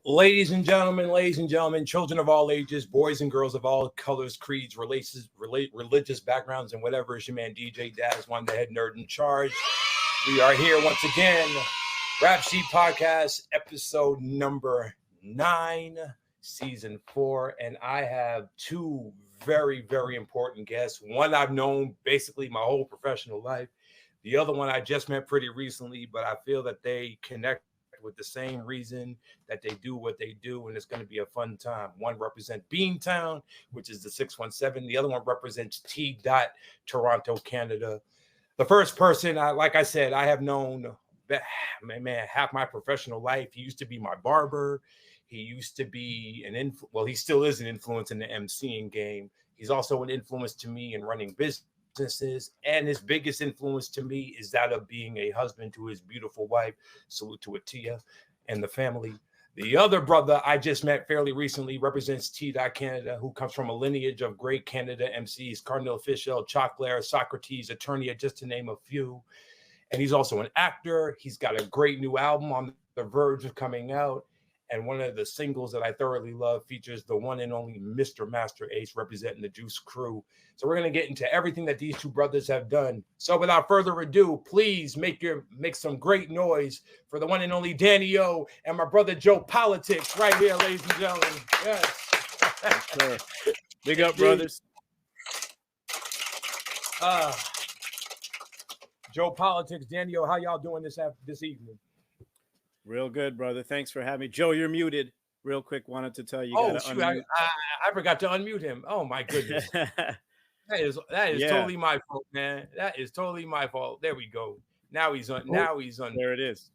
ladies and gentlemen, children of all ages, boys and girls of all colors, creeds, religious backgrounds, and whatever, is your man DJ Daz, one the head nerd in charge. We are here once again, Rap Sheet Podcast, episode number 9, season 4, and I have two very, very important guests. One I've known basically my whole professional life. The other one I just met pretty recently, but I feel that they connect with the same reason that they do what they do, and it's going to be a fun time. One represents Beantown, which is the 617. The other one represents T. Toronto, Canada. The first person, like I said, I have known, man, half my professional life. He used to be my barber. He used to be he still is an influence in the MCing game. He's also an influence to me in running businesses, and his biggest influence to me is that of being a husband to his beautiful wife. Salute to Atia and the family. The other brother I just met fairly recently represents T. Canada, who comes from a lineage of great Canada MCs, Cardinal Fischel, Chocolare, Socrates, Eternia, just to name a few. And he's also an actor. He's got a great new album on the verge of coming out. And one of the singles that I thoroughly love features the one and only Mr. Master Ace representing the Juice Crew. So we're going to get into everything that these two brothers have done. So without further ado, please make some great noise for the one and only Danny O and my brother Joe Politics right here, ladies and gentlemen. Yes. Sure. Big up, brothers. Joe Politics, Danny O, how y'all doing this evening? Real good, brother. Thanks for having me. Joe, you're muted. Real quick, wanted to tell you. Shoot, I forgot to unmute him. Oh my goodness. That is totally my fault, man. That is totally my fault. There we go. Now he's on. There it is.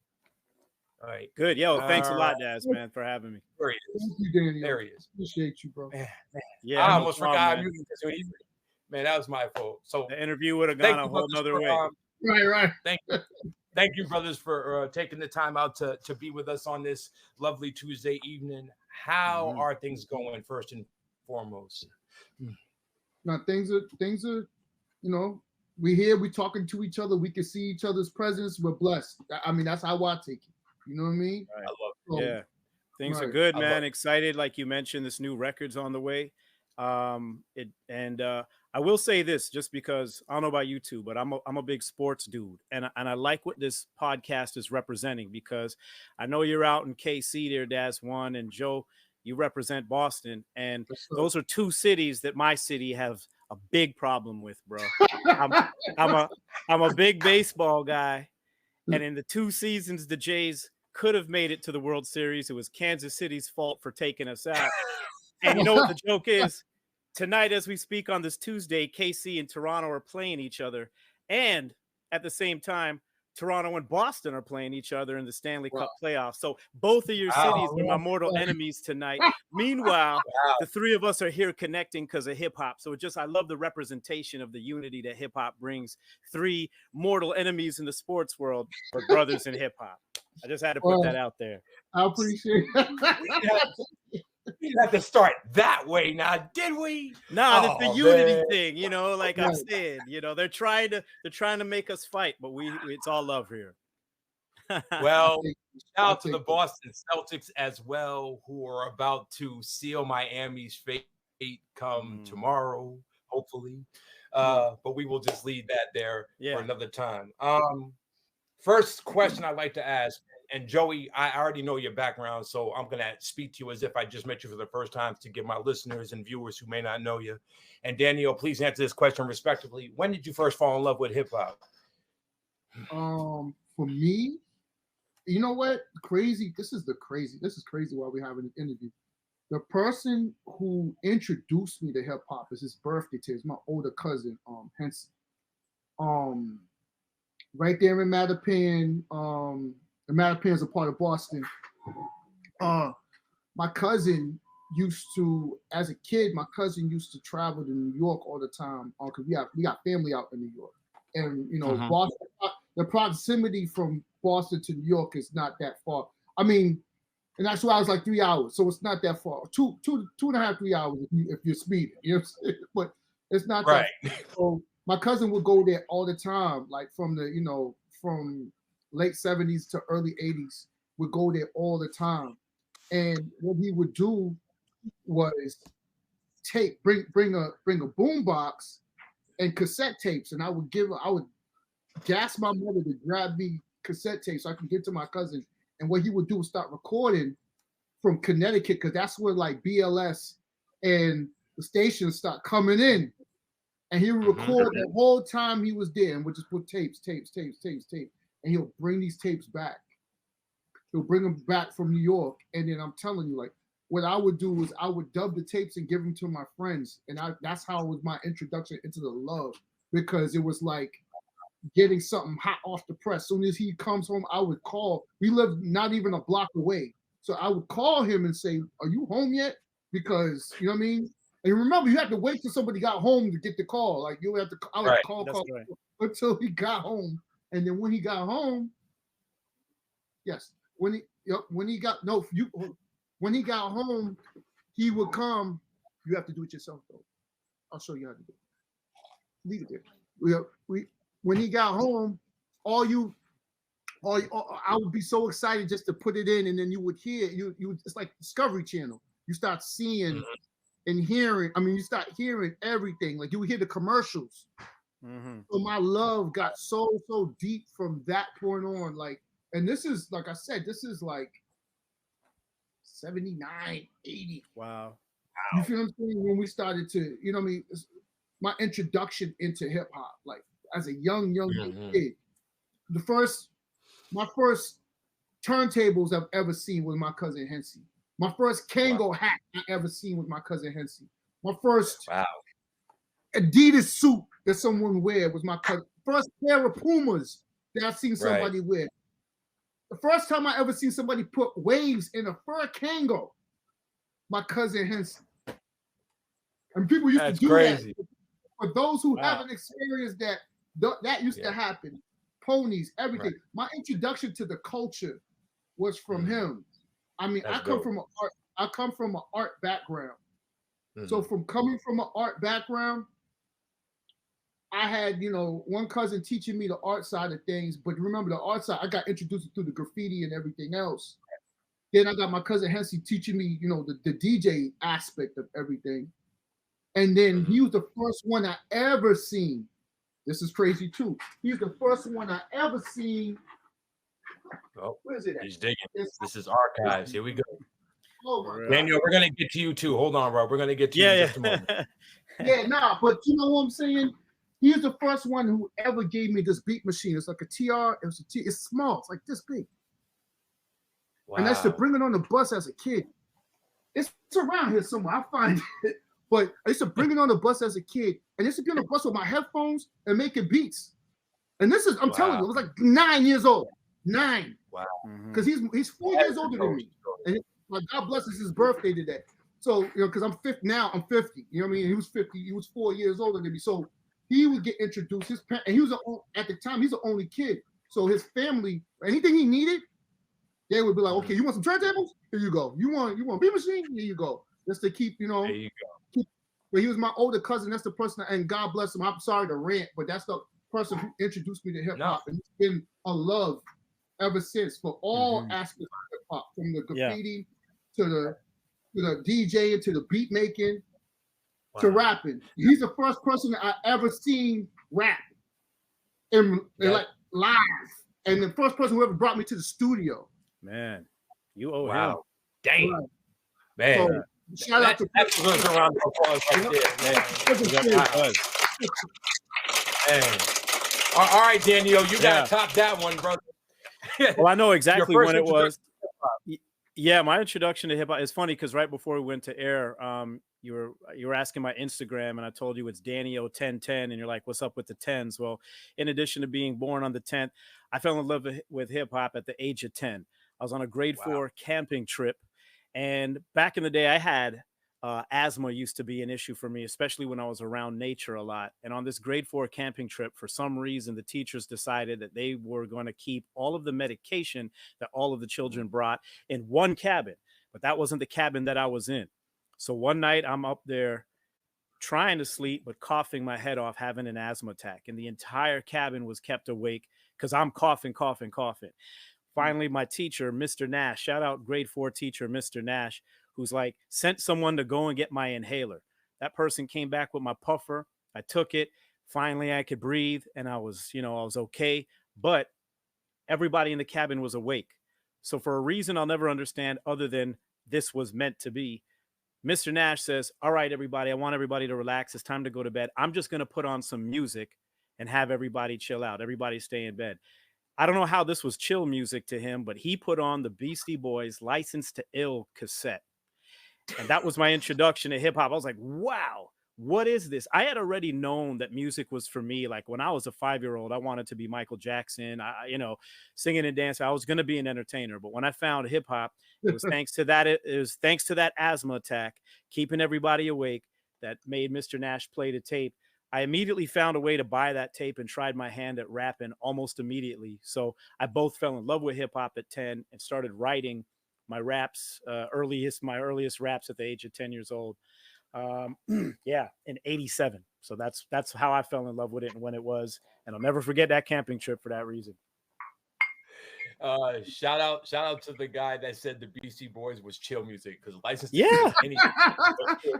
All right. Good. Yo, thanks a lot, Daz, man, for having me. There he is. Thank you, Daniel. There he is. Appreciate you, bro. Man. Yeah, I almost forgot I muted him. Man, that was my fault. So the interview would have gone a whole nother way. Right. Thank you, brothers, for taking the time out to be with us on this lovely Tuesday evening. How are things going, first and foremost? Now, things are, we here, we talking to each other, we can see each other's presence, we're blessed. I mean, that's how I take it. You know what I mean? Right. I love it. Yeah. Things are good, man. Excited, like you mentioned, this new record's on the way. I will say this, just because I don't know about you two, but I'm a big sports dude, and I like what this podcast is representing, because I know you're out in KC there, Daz One, and Joe, you represent Boston, and those are two cities that my city have a big problem with, bro. I'm a big baseball guy, and in the 2 seasons the Jays could have made it to the World Series, it was Kansas City's fault for taking us out. And you know what the joke is? Tonight, as we speak on this Tuesday, KC and Toronto are playing each other. And at the same time, Toronto and Boston are playing each other in the Stanley Cup playoffs. So both of your cities are my mortal enemies tonight. Meanwhile, the three of us are here connecting because of hip hop. So I love the representation of the unity that hip hop brings. 3 mortal enemies in the sports world, but brothers in hip hop. I just had to put that out there. I appreciate it. We didn't have to start that way now, did we? No, it's the unity thing, like I said, they're trying to make us fight, but it's all love here. Well, shout out to the Boston Celtics as well, who are about to seal Miami's fate come tomorrow, hopefully. But we will just leave that there for another time. First question I'd like to ask, and Joey, I already know your background, so I'm going to speak to you as if I just met you for the first time to give my listeners and viewers who may not know you. And Daniel, please answer this question respectively. When did you first fall in love with hip hop? For me, you know what? Crazy. This is crazy while we're having an interview. The person who introduced me to hip hop is his birthday today. It's my older cousin, Henson. Right there in Mattapan, Mattapan is a part of Boston. My cousin used to, as a kid, used to travel to New York all the time because we got family out in New York, and Boston, the proximity from Boston to New York is not that far. I mean, and that's why I was like 3 hours, so it's not that far. Two and a half, 3 hours if you're speeding, but it's not right. That. So my cousin would go there all the time, like from late 70s to early 80s, would go there all the time. And what he would do was bring a boom box and cassette tapes, and I would gas my mother to grab me cassette tapes so I could get to my cousin. And what he would do was start recording from Connecticut, because that's where like BLS and the stations start coming in. And he would record the whole time he was there, and would just put tapes. And he'll bring these tapes back. He'll bring them back from New York. And then I'm telling you, like, what I would do is I would dub the tapes and give them to my friends. And that's how it was my introduction into the love, because it was like getting something hot off the press. As soon as he comes home, I would call. We lived not even a block away. So I would call him and say, "Are you home yet?" Because, you know what I mean? And remember, you had to wait till somebody got home to get the call. Like, you have to, I would call until he got home. And then when he got home, when he got home, he would come. You have to do it yourself, though. I'll show you how to do it. Leave it there. When he got home, I would be so excited just to put it in, and then you would hear it's like Discovery Channel. You start seeing and hearing. I mean, you start hearing everything. Like, you would hear the commercials. So my love got so deep from that point on. Like, and this is, like I said, this is like 79, 80. Wow. You feel what I'm saying? When we started to, you know what I mean? My introduction into hip hop, like as a young kid. My first turntables I've ever seen was my cousin Hensy. My first Kango hat I ever seen was my cousin Hensy. My first Adidas suit that someone wear was my cousin. First pair of Pumas that I've seen somebody wear. The first time I ever seen somebody put waves in a fur Kango, my cousin Hensy. And people used to do that. For those who haven't experienced that, that used to happen. Ponies, everything. My introduction to the culture was from him. I mean, I come from an art background. So from coming from an art background, I had, one cousin teaching me the art side of things. But remember, the art side, I got introduced through the graffiti and everything else. Then I got my cousin Hensy teaching me, the DJ aspect of everything. And then he was the first one I ever seen. This is crazy too. He's the first one I ever seen. Oh, where is it at? He's digging. This is archives. Here we go. Oh my Daniel, we're gonna get to you too. Hold on, Rob. We're gonna get to you in just a moment. But you know what I'm saying? He's the first one who ever gave me this beat machine. It's like a TR. It's small. It's like this big. Wow. And that's to bring it on the bus as a kid. It's around here somewhere. I find it. But I used to bring it on the bus as a kid, and I used to be on the bus with my headphones and making beats. And this is, I'm telling you, I was like 9 years old. 9. Wow. Because he's 4 years older than me. And like, God bless, it's his birthday today. So, because I'm 50 now, I'm 50. You know what I mean? He was 50. He was 4 years older than me. So he would get introduced. His parents, and he was at the time, he's the only kid. So his family, anything he needed, they would be like, okay, you want some turntables? Here you go. You want a beat machine? Here you go. Just to keep, There you go. But he was my older cousin. That's the person, and God bless him. I'm sorry to rant, but that's the person who introduced me to hip hop, and it's been a love ever since for all aspects of hip hop, from the graffiti to the DJing to the beat making to rapping. He's the first person that I ever seen rap in like live, and the first person who ever brought me to the studio. Man, you owe him. Dang, man. So, shout out to that's a round of applause right there, man. All right, Daniel, you gotta top that one, brother. Well, I know exactly when it was. Yeah, my introduction to hip hop is funny because right before we went to air, you were asking my Instagram, and I told you it's Danio1010, and you're like, "What's up with the 10s?" Well, in addition to being born on the 10th, I fell in love with hip hop at the age of 10. I was on a grade 4 camping trip. And back in the day, I had asthma used to be an issue for me, especially when I was around nature a lot. And on this grade 4 camping trip, for some reason, the teachers decided that they were going to keep all of the medication that all of the children brought in one cabin. But that wasn't the cabin that I was in. So one night I'm up there trying to sleep, but coughing my head off, having an asthma attack. And the entire cabin was kept awake because I'm coughing. finally my teacher, Mr. Nash, shout out grade 4 teacher, Mr. Nash, who's like sent someone to go and get my inhaler. That person came back with my puffer. I took it. Finally, I could breathe and I was, I was okay. But everybody in the cabin was awake. So for a reason I'll never understand other than this was meant to be, Mr. Nash says, all right, everybody, I want everybody to relax. It's time to go to bed. I'm just going to put on some music and have everybody chill out. Everybody stay in bed. I don't know how this was chill music to him, but he put on the Beastie Boys Licensed to Ill cassette. And that was my introduction to hip hop. I was like, wow, what is this? I had already known that music was for me. Like when I was a 5-year-old, I wanted to be Michael Jackson, singing and dancing. I was going to be an entertainer. But when I found hip hop, it was thanks to that. It was thanks to that asthma attack, keeping everybody awake, that made Mr. Nash play the tape. I immediately found a way to buy that tape and tried my hand at rapping almost immediately. So I both fell in love with hip hop at 10 and started writing my raps, my earliest raps at the age of 10 years old. In 87. So that's how I fell in love with it and when it was. And I'll never forget that camping trip for that reason. Shout out to the guy that said the Beastie Boys was chill music, because Licensed to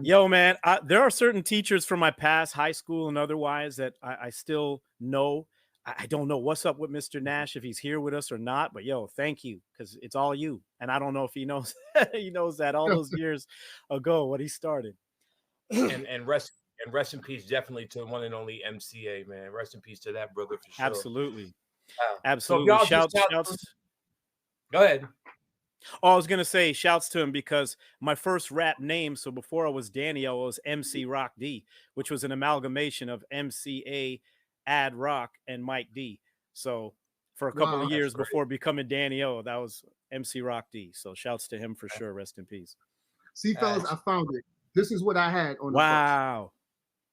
Yo, man, there are certain teachers from my past, high school and otherwise, that I still know. I don't know what's up with Mr. Nash, if he's here with us or not, but yo, thank you, because it's all you. And I don't know if he knows he knows that all those years ago when he started. and rest in peace, definitely, to the one and only MCA, man. Rest in peace to that brother for sure. Absolutely. Wow. Absolutely. So shouts. Go ahead. Oh, I was gonna say shouts to him because my first rap name, so before I was Danny, I was MC Rock D, which was an amalgamation of MCA, Ad Rock, and Mike D. So for a couple of years before becoming Danny O, that was MC Rock D. So shouts to him for sure. Rest in peace. See, fellas, I found it. This is what I had on the wow.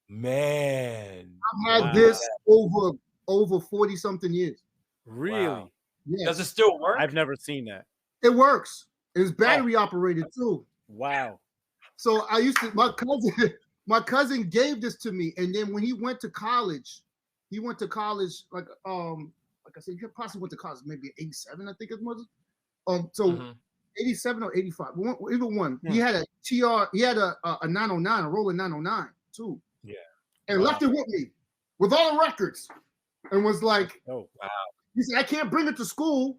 Man. I've had this over 40 something years. Really? Wow. Yeah. Does it still work? I've never seen that. It works. It's battery operated too. Wow. So my cousin gave this to me, and then when he went to college, like I said, he possibly went to college maybe 87, I think it was. 87 or 85, either one. He had a TR, he had a 909, a Roland 909 too. Yeah. And left it with me with all the records, and was like, oh wow. He said, I can't bring it to school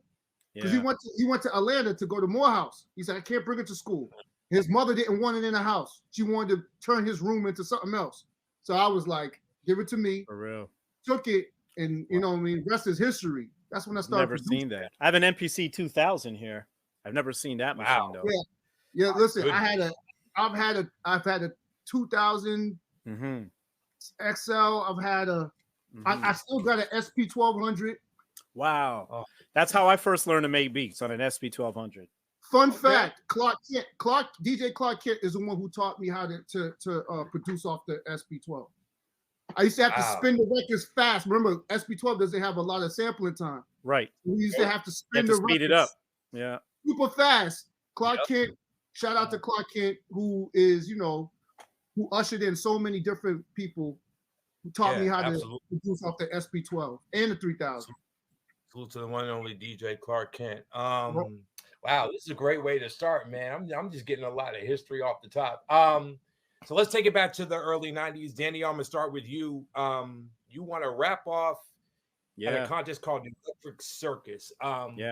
because he went to Atlanta to go to Morehouse. He said, I can't bring it to school. His mother didn't want it in the house. She wanted to turn his room into something else. So I was like, give it to me. For real. Took it, and you know what I mean, rest is history. That's when I started. Never seen that. I have an MPC 2000 here. I've never seen that machine though. Yeah. Listen, I've had a 2000 XL. I've had I still got an SP 1200. Wow. Oh. That's how I first learned to make beats, on an SP 1200. Fun fact, DJ Clark Kent is the one who taught me how to produce off the SP 12. I used to have to spin the records fast. Remember, SP 12 doesn't have a lot of sampling time. Right. We used to have to spin the records. Speed it up. Yeah. Super fast. Clark Kent, shout out to Clark Kent, who is, who ushered in so many different people who taught me how to produce off the SP 12 and the 3000. Salute to the one and only DJ Clark Kent. Wow, this is a great way to start, man. I'm just getting a lot of history off the top. So let's take it back to the early 90s. Danny, I'm gonna start with you. You want to wrap off at a contest called the Electric Circus.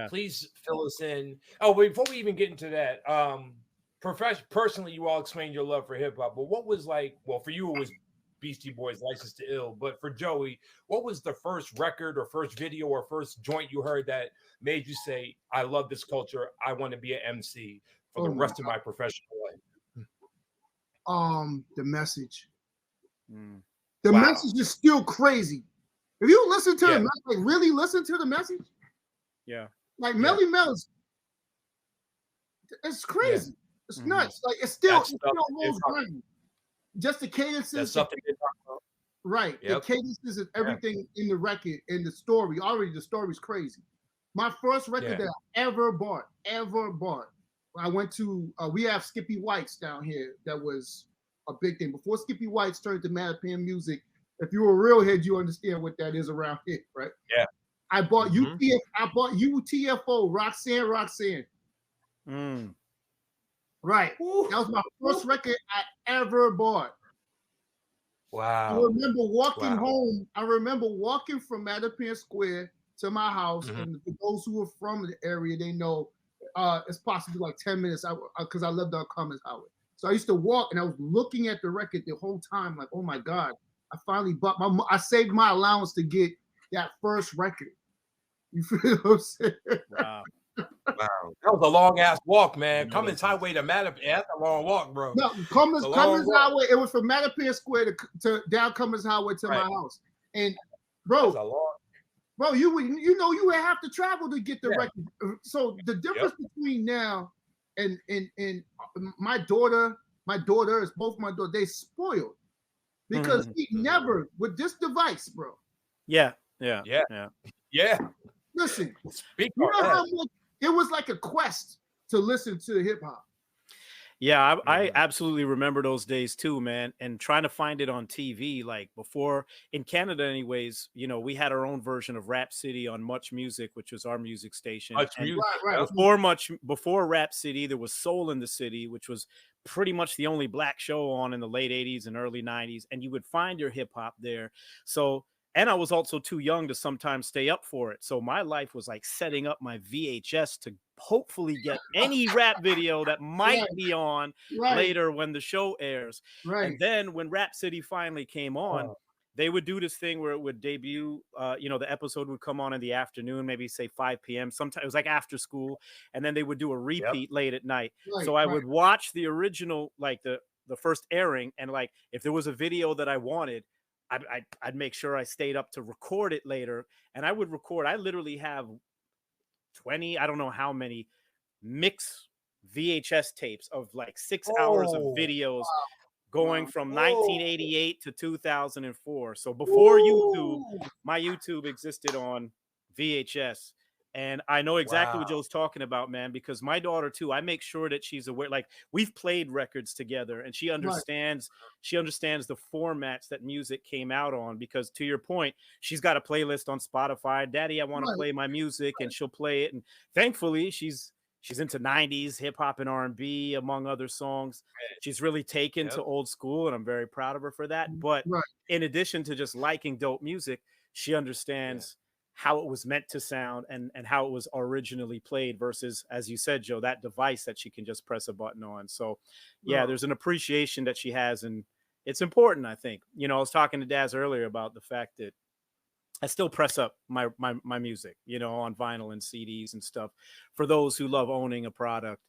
Please fill us in. Oh, before we even get into that, personally, you all explained your love for hip hop, but what was for you, it was Beastie Boys, Licensed to Ill. But for Joey, what was the first record or first video or first joint you heard that made you say, I love this culture, I want to be an MC for the rest of my professional life? The Message. The Message is still crazy. If you listen to it, like really listen to The Message. Yeah. Like Melly Mel's, it's crazy. It's nuts. Like it still holds ground. Just the cadences. That's something to talk about. Right. Yep. The cadences and everything in the record and the story. Already the story's crazy. My first record that I ever bought. I went to we have Skippy White's down here. That was a big thing. Before Skippy White's turned to Mattapan Music. If you're a real head, you understand what that is around here, right? Yeah. I bought I bought UTFO, Roxanne. Right. Ooh. That was my first record I ever bought. Wow. I remember walking home. I remember walking from Mattapan Square to my house. And for those who are from the area, they know it's possibly like 10 minutes because I lived on Cummins Highway. So I used to walk and I was looking at the record the whole time, like, oh my God, I finally bought I saved my allowance to get that first record. You feel what I'm saying? Wow. Wow. That was a long ass walk, man. Cummins Highway to Mattapan. That's a long walk, bro. No, Cummins Highway. It was from Mattapan Square to down Cummins Highway to my house. And bro, you would have to travel to get the record. So the difference between now and my daughters, both my daughters, they spoiled because he never with this device, bro. Yeah. Listen, you know how much it was like a quest to listen to hip hop. Yeah, I absolutely remember those days too, man. And trying to find it on TV, like before in Canada, anyways. You know, we had our own version of Rap City on Much Music, which was our music station. Before Rap City, there was Soul in the City, which was pretty much the only black show on in the late 80s and early 90s, and you would find your hip hop there. So. And I was also too young to sometimes stay up for it. So my life was like setting up my VHS to hopefully get any rap video that might be on later when the show airs. And then when Rap City finally came on, they would do this thing where it would debut, the episode would come on in the afternoon, maybe say 5 p.m. Sometimes it was like after school. And then they would do a repeat late at night. So I would watch the original, like the first airing. And like, if there was a video that I wanted, I'd make sure I stayed up to record it later, and I would record. I literally have 20, I don't know how many mix VHS tapes of like 6 hours of videos going from 1988 to 2004. So before YouTube, my YouTube existed on VHS. And I know exactly what Joe's talking about, man, because my daughter too, I make sure that she's aware, like we've played records together and she understands the formats that music came out on, because to your point, she's got a playlist on Spotify. Daddy, I want to play my music, and she'll play it. And thankfully she's into 90s hip hop and R&B, among other songs. She's really taken to old school, and I'm very proud of her for that. But in addition to just liking dope music, she understands how it was meant to sound and how it was originally played versus, as you said, Joe, that device that she can just press a button on. So there's an appreciation that she has, and it's important, I think. You know, I was talking to Daz earlier about the fact that I still press up my music, you know, on vinyl and CDs and stuff for those who love owning a product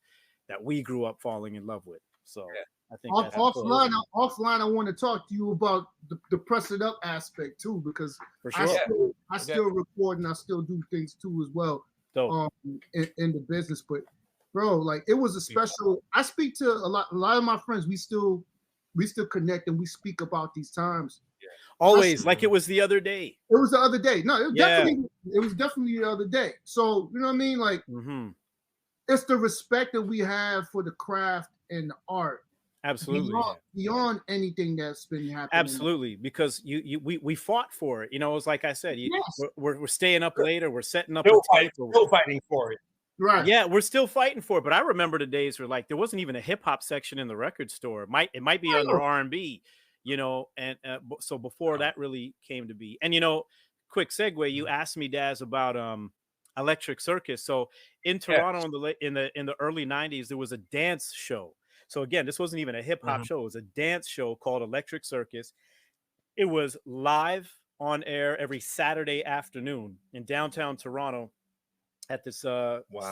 that we grew up falling in love with. So I think offline, I want to talk to you about the press it up aspect too, because for sure. I still record and I still do things too as well in the business. But bro, like it was a special. I speak to a lot of my friends. We still connect and we speak about these times. Always, like it was the other day. It was the other day. No, it was definitely the other day. So you know what I mean? Like it's the respect that we have for the craft and the art. Absolutely. Beyond anything that's been happening. Absolutely, because we fought for it. You know, it's like I said, we're staying up later, we're setting up still fighting for it. Right. Yeah, we're still fighting for it. But I remember the days where like there wasn't even a hip hop section in the record store. It might be under R&B, you know, and so before that really came to be. And you know, quick segue, you asked me, Daz, about Electric Circus. So in Toronto in the early 90s, there was a dance show. So again, this wasn't even a hip hop show. It was a dance show called Electric Circus. It was live on air every Saturday afternoon in downtown Toronto at this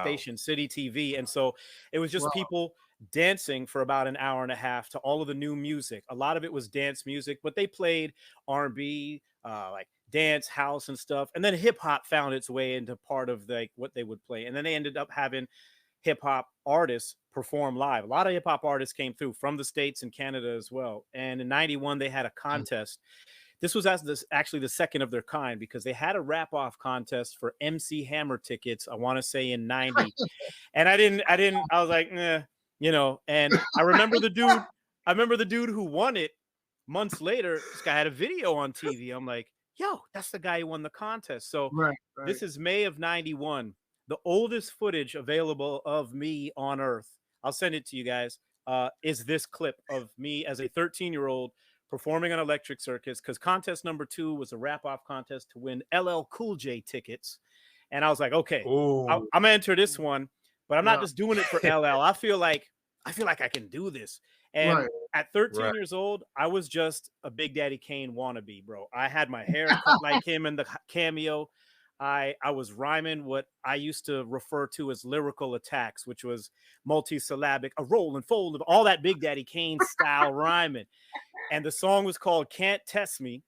station, City TV. And so it was just people dancing for about an hour and a half to all of the new music. A lot of it was dance music, but they played R&B, like dance, house and stuff. And then hip hop found its way into part of like what they would play. And then they ended up having hip hop artists perform live. A lot of hip hop artists came through from the States and Canada as well. And in 91, they had a contest. This was actually the second of their kind, because they had a rap off contest for MC Hammer tickets. I want to say in 90. And I was like, you know, and I remember the dude who won it months later. This guy had a video on TV. I'm like, yo, that's the guy who won the contest. So Right. this is May of 91. The oldest footage available of me on Earth, I'll send it to you guys, is this clip of me as a 13-year-old performing on Electric Circus, because contest number 2 was a rap-off contest to win LL Cool J tickets. And I was like, okay, I'm going to enter this one, but I'm not just doing it for LL. I feel like I can do this. And at 13 years old, I was just a Big Daddy Kane wannabe, bro. I had my hair cut like him in the cameo. I was rhyming what I used to refer to as lyrical attacks, which was multisyllabic, a roll and fold of all that Big Daddy Kane style rhyming. And the song was called Can't Test Me.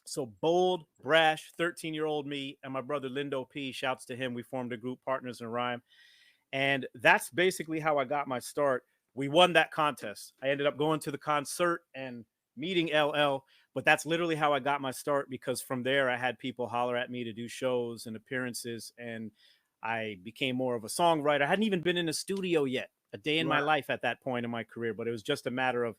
So bold, brash, 13-year-old me and my brother Lindo P, shouts to him. We formed a group, Partners in Rhyme. And that's basically how I got my start. We won that contest. I ended up going to the concert and meeting LL, but that's literally how I got my start, because from there I had people holler at me to do shows and appearances, and I became more of a songwriter. I hadn't even been in a studio yet, a day in my life at that point in my career, but it was just a matter of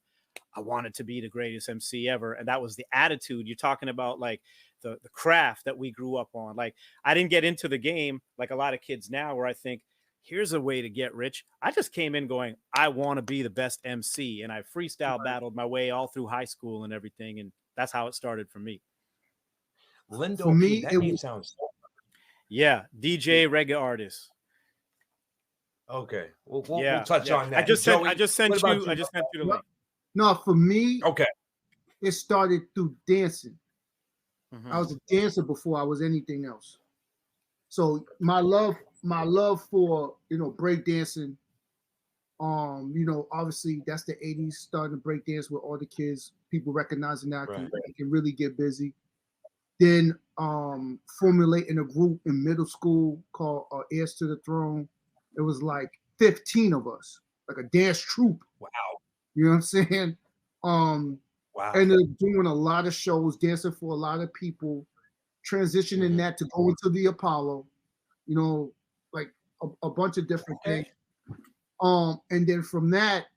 I wanted to be the greatest MC ever. And that was the attitude. You're talking about like the craft that we grew up on. Like I didn't get into the game like a lot of kids now where I think, here's a way to get rich. I just came in going, I want to be the best MC. And I freestyle battled my way all through high school and everything. And that's how it started for me. Lindo For me, that name sounds so... Yeah, DJ reggae artist. Okay, we'll touch on that. I just sent you the link. No, for me, okay, it started through dancing. Mm-hmm. I was a dancer before I was anything else. So my love for break dancing, obviously that's the 80s, starting to break dance with all the kids, people recognizing that can really get busy. Then formulating a group in middle school called Heirs to the Throne. It was like 15 of us, like a dance troupe. Wow. You know what I'm saying? Wow. Ended up doing a lot of shows, dancing for a lot of people, transitioning that to go into the Apollo, like a bunch of different things. And then from that,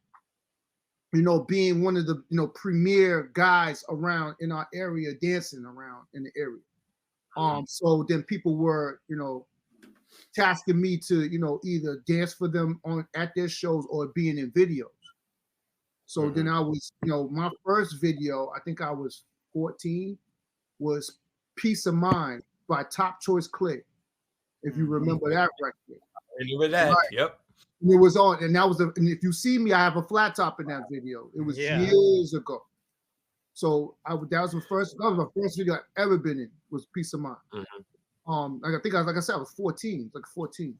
being one of the premier guys around in our area, dancing around in the area. So then people were, tasking me to, either dance for them at their shows or being in videos. So then I was, my first video, I think I was 14, was Peace of Mind by Top Choice Click. If you remember that record. I remember that. Right. Yep. And it was on, and and if you see me, I have a flat top in that video. It was years ago. So that was my first video I've ever been in, was Peace of Mind. Like I said, I was 14, like 14.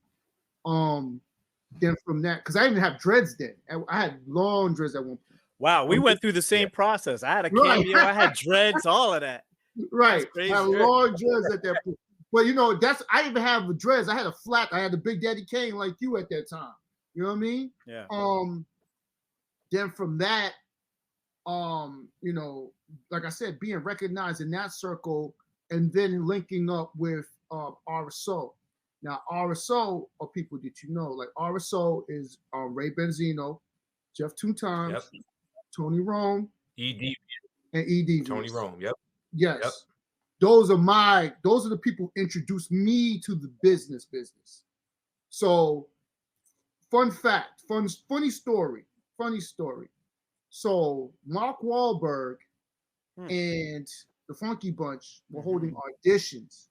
Then from that, because I didn't have dreads then. I had long dreads at one point. Wow, we went through the same process. I had a cameo, I had dreads, all of that. Right. I had long dreads at that point. But I even have dreads. I had the Big Daddy Kane like you at that time. You know what I mean? Yeah. Then from that, like I said, being recognized in that circle, and then linking up with RSO. Now, RSO are people that like RSO is Ray Benzino, Jeff Two Times, Tony Rome, ED, and ED. Tony Rome, Yes. Yep. Those are the people who introduced me to the business. So, funny story. So, Mark Wahlberg and the Funky Bunch were holding auditions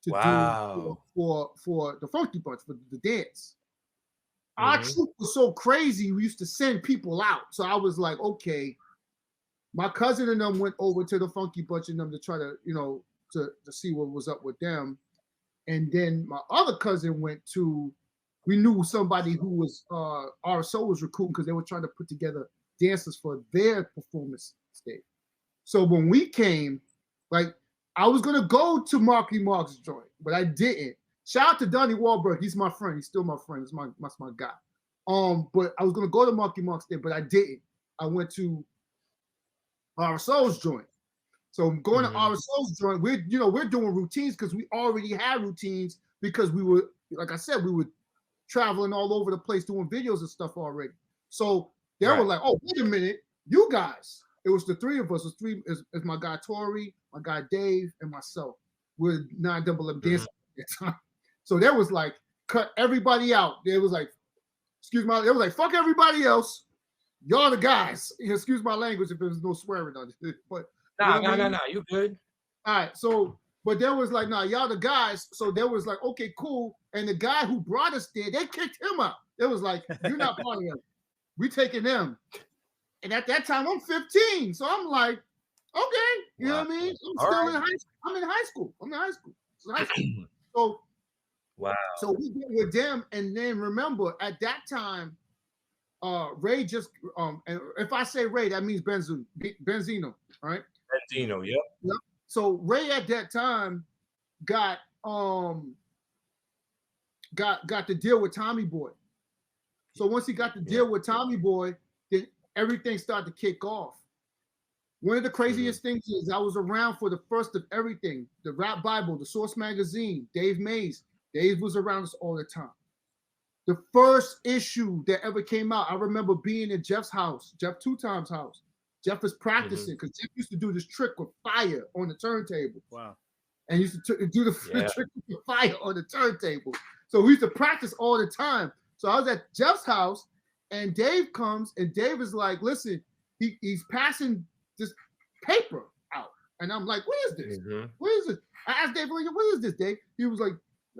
to do for the Funky Bunch, for the dance. Our troupe was so crazy, we used to send people out. So I was like, okay, my cousin and them went over to the Funky Bunch and them to try to, to see what was up with them. And then my other cousin we knew somebody who was, RSO was recruiting because they were trying to put together dancers for their performance stage. So when we came, like, I was going to go to Marky Mark's joint, but I didn't. Shout out to Donnie Wahlberg. He's my friend. He's still my friend. That's my guy. But I was going to go to Marky Mark's there, but I didn't. I went to RSO's joint. So going to RSO's joint, we're doing routines because we already had routines because we were, like I said, we were traveling all over the place doing videos and stuff already. So they were like, oh, wait a minute, you guys. It was the three of us. It was my guy Tori, my guy Dave, and myself. We're 9 Double M dancing Mm-hmm. at that time. So there was like cut everybody out. There was like, it was like fuck everybody else. Y'all the guys. Excuse my language if there's no swearing on it. But No, you good. all right, so but there was like, nah, y'all the guys. So there was like, okay, cool. And the guy who brought us there, they kicked him out. It was like, you're not part of them. We taking them. And at that time, I'm 15. So I'm like, okay, you know what I mean? I'm in high school. So wow. So we get with them, and then remember at that time, Ray just and if I say Ray, that means Benzino, right? Benzino, yep. So Ray at that time got the deal with Tommy Boy. So once he got the deal with Tommy Boy, then everything started to kick off. One of the craziest things is I was around for the first of everything, the Rap Bible, the Source Magazine, Dave Mays. Dave was around us all the time. The first issue that ever came out, I remember being in Jeff's house, Jeff Two Times' house. Jeff was practicing because Jeff used to do this trick with fire on the turntable. Wow. And used to do the trick with fire on the turntable. So we used to practice all the time. So I was at Jeff's house, and Dave comes, and Dave is like, listen, he's passing this paper out. And I'm like, what is this? What is it? I asked Dave, what is this, Dave? He was like,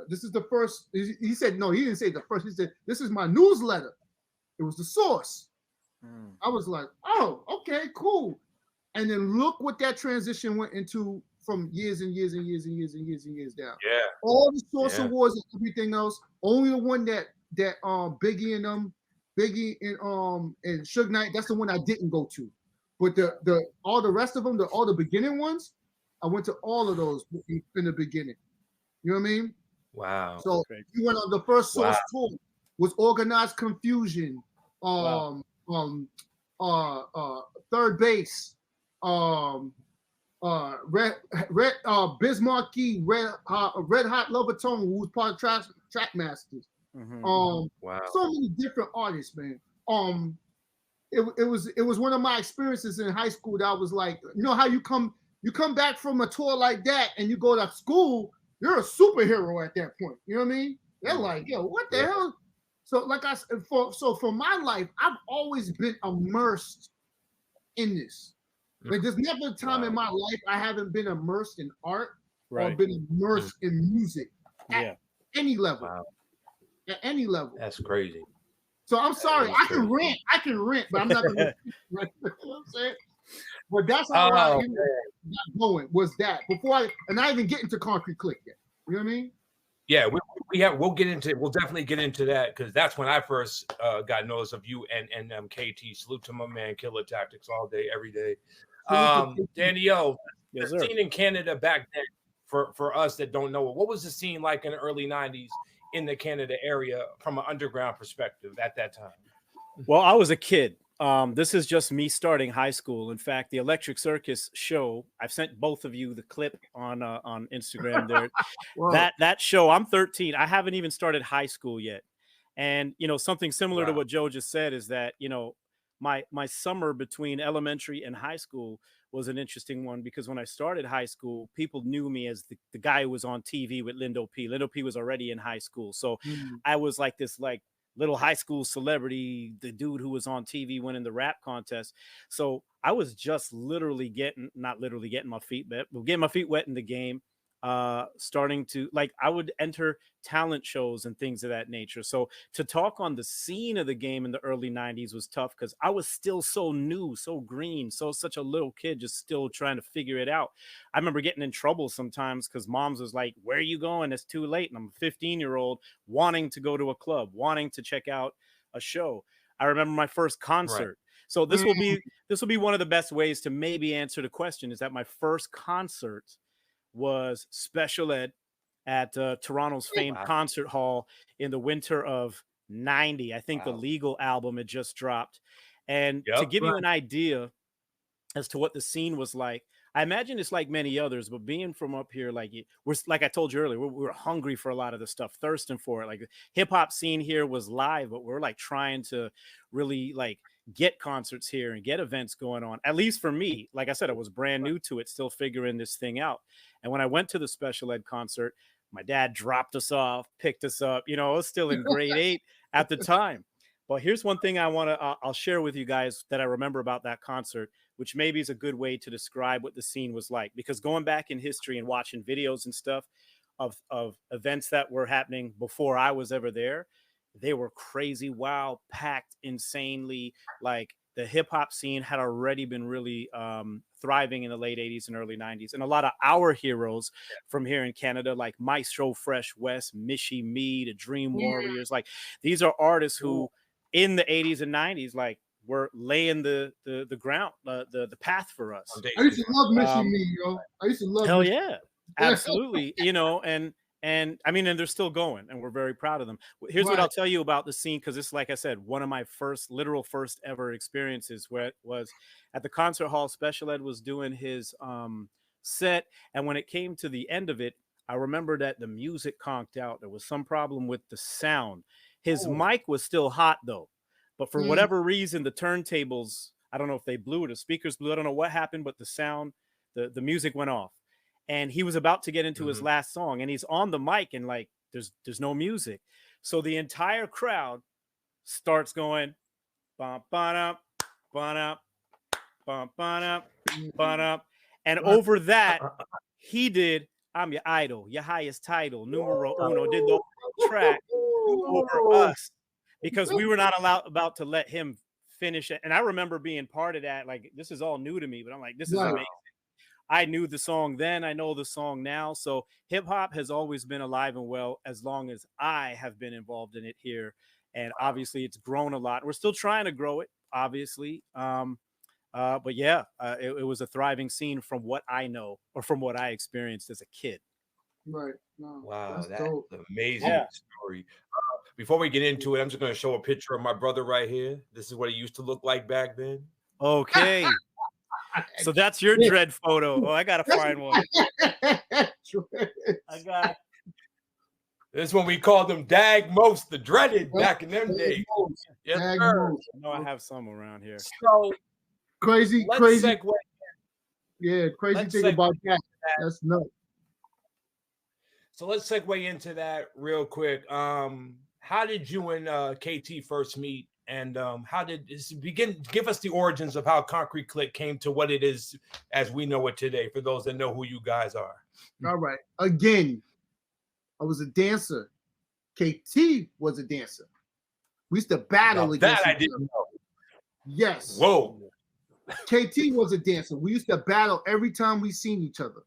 this is the first. He said, no, he didn't say the first. He said, this is my newsletter. It was the Source. I was like, oh, okay, cool. And then look what that transition went into from years and years and years and years and years and years down. Yeah. All the Source Awards and everything else. Only the one that Biggie and Suge Knight, that's the one I didn't go to. But the all the rest of them, all the beginning ones, I went to all of those in the beginning. You know what I mean? Wow. So we went on the first Source tour was Organized Confusion, Third Base, Bismarcky, Red Hot Lovatone, who was part of Trackmasters. So many different artists, man. It was one of my experiences in high school that I was like, you know how you come back from a tour like that and you go to school, you're a superhero at that point. You know what I mean? They're like, yo, what the hell? So like I said, for my life, I've always been immersed in this. Like there's never a time in my life I haven't been immersed in art or been immersed in music at any level. At any level. That's crazy. So I'm sorry, I can rant, but I'm not gonna you know what I'm saying? But that's how I got going, was that before I even get into Concrete Click yet. You know what I mean? Yeah, we'll definitely get into that because that's when I first got notice of you and KT. Salute to my man, Killer Tactics, all day, every day. Danielle, the scene in Canada back then, for us that don't know it, what was the scene like in the early 90s in the Canada area from an underground perspective at that time? Well, I was a kid. This is just me starting high school. In fact, the Electric Circus show, I've sent both of you the clip on Instagram there. that show, I'm 13. I haven't even started high school yet. And, you know, something similar to what Joe just said is that, you know, my summer between elementary and high school was an interesting one because when I started high school, people knew me as the guy who was on TV with Lindo P. Lindo P was already in high school. So I was like this little high school celebrity, the dude who was on TV winning the rap contest. So I was just getting my feet wet in the game. Starting to I would enter talent shows and things of that nature. So to talk on the scene of the game in the early 90s was tough because I was still so new, so green, such a little kid, just still trying to figure it out. I remember getting in trouble sometimes because moms was like, where are you going? It's too late. And I'm a 15-year-old wanting to go to a club, wanting to check out a show. I remember my first concert. So this will be one of the best ways to maybe answer the question, is that my first concert was Special Ed at Toronto's famed concert hall in the winter of 90. I think the Legal album had just dropped. And to give you an idea as to what the scene was like, I imagine it's like many others, but being from up here, we're like I told you earlier, we're hungry for a lot of the stuff, thirsting for it. Like the hip hop scene here was live, but we're like trying to really get concerts here and get events going on. At least for me, like I said, I was brand new to it, still figuring this thing out. And when I went to the special ed concert, my dad dropped us off, picked us up. You know, I was still in grade 8 at the time. But here's one thing I want to I'll share with you guys that I remember about that concert, which maybe is a good way to describe what the scene was like. Because going back in history and watching videos and stuff of events that were happening before I was ever there, they were crazy, wild, packed, insanely. Like the hip hop scene had already been really thriving in the late 80s and early 90s. And a lot of our heroes from here in Canada, like Maestro Fresh West, Michie Me, the Dream Warriors, like these are artists who in the 80s and 90s, like were laying the ground, the path for us. I used to love Michie Me, yo. I used to love Hell Michie. yeah. Absolutely. You know, and I mean, and they're still going, and we're very proud of them. Here's what I'll tell you about the scene, because it's, like I said, one of my literal first ever experiences, where it was at the concert hall. Special Ed was doing his set, and when it came to the end of it, I remember that the music conked out. There was some problem with the sound. His mic was still hot though, but for whatever reason, the turntables, I don't know if they blew or the speakers blew. I don't know what happened, but the sound, the music went off. And he was about to get into his last song, and he's on the mic, and like there's no music. So the entire crowd starts going bump up, bump up, bump up, bump up. And over that, he did I'm Your Idol, Your Highest Title, Numero Uno, did the whole track over us, because we were not about to let him finish it. And I remember being part of that. Like, this is all new to me, but I'm like, this is amazing. I knew the song then, I know the song now. So hip hop has always been alive and well as long as I have been involved in it here. And obviously it's grown a lot. We're still trying to grow it, obviously. But yeah, it was a thriving scene from what I know, or from what I experienced as a kid. Right. No, wow, that's dope. an amazing story. Before we get into it, I'm just going to show a picture of my brother right here. This is what he used to look like back then. Okay. So that's your dread photo. Oh, I gotta find one. I got this is when we called them Dag Most, the dreaded back in them days. Yes, sir. I know I have some around here. So crazy. Segue. Yeah, crazy thing about that. That's nuts. So let's segue into that real quick. How did you and KT first meet? And how did this begin? Give us the origins of how Concrete Click came to what it is as we know it today, for those that know who you guys are. All right. Again, I was a dancer. KT was a dancer. We used to battle now, against that I didn't know. Yes. Whoa. KT was a dancer. We used to battle every time we seen each other.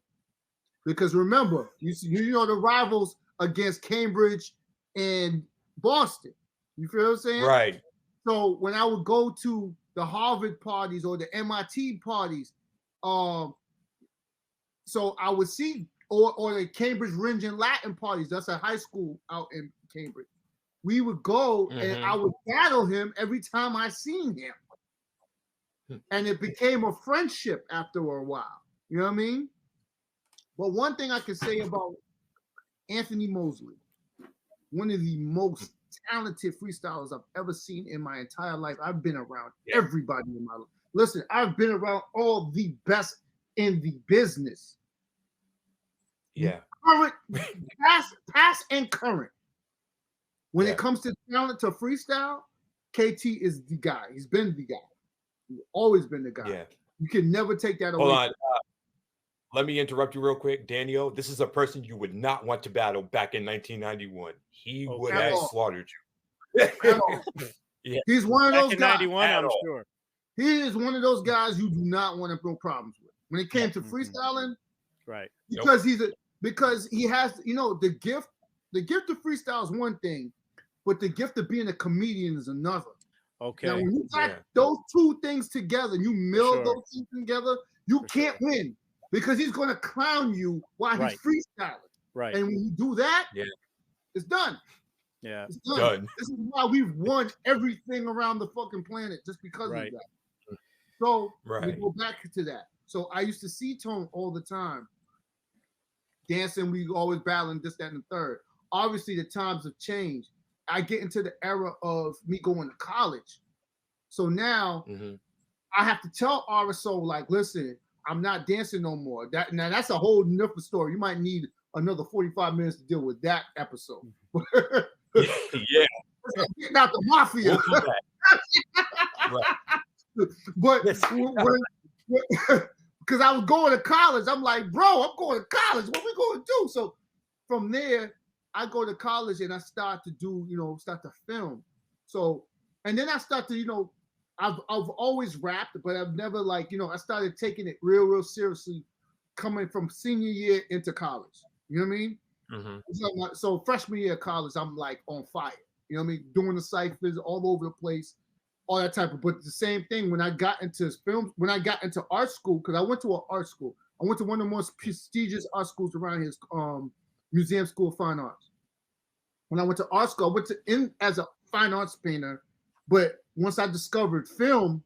Because remember, you know the rivals against Cambridge and Boston. You feel what I'm saying? Right. So when I would go to the Harvard parties or the MIT parties, so I would see, or the Cambridge Ringe and Latin parties. That's a high school out in Cambridge. We would go and I would battle him every time I seen him. And it became a friendship after a while. You know what I mean? But one thing I can say about Anthony Mosley, one of the most talented freestylers I've ever seen in my entire life. I've been around everybody in my life. Listen, I've been around all the best in the business. Yeah. Current, past and current. When it comes to talent, to freestyle, KT is the guy. He's been the guy. He's always been the guy. Yeah. You can never take that away. Hold on. Let me interrupt you real quick. Daniel, this is a person you would not want to battle back in 1991. He would have slaughtered you. Yeah. He's one of those guys. 91, I'm sure. He is one of those guys you do not want to throw problems with. When it came to freestyling, right? Because he has, you know, the gift of freestyle is one thing, but the gift of being a comedian is another. Okay. Now, when you got those two things together, you meld those things together, you can't win. Because he's going to clown you while he's freestyling. Right. And when you do that, it's done. Yeah. It's done. This is why we've won everything around the fucking planet, just because of that. So we go back to that. So I used to see Tone all the time. Dancing, we always battling this, that, and the third. Obviously, the times have changed. I get into the era of me going to college. So now I have to tell RSO, like, listen, I'm not dancing no more. Now that's a whole different story. You might need another 45 minutes to deal with that episode. Yeah. Getting out the mafia. Right. But because I was going to college, I'm like, bro, I'm going to college. What we going to do? So from there, I go to college and I start to do, start to film. So, and then I start to, I've always rapped, but I've never I started taking it real seriously coming from senior year into college. You know what I mean? Mm-hmm. So freshman year of college, I'm like on fire. You know what I mean? Doing the ciphers all over the place, all that type of. But the same thing when I got into film, when I got into art school, because I went to an art school. I went to one of the most prestigious art schools around here, Museum School of Fine Arts. When I went to art school, I went in as a fine arts painter, but once I discovered film,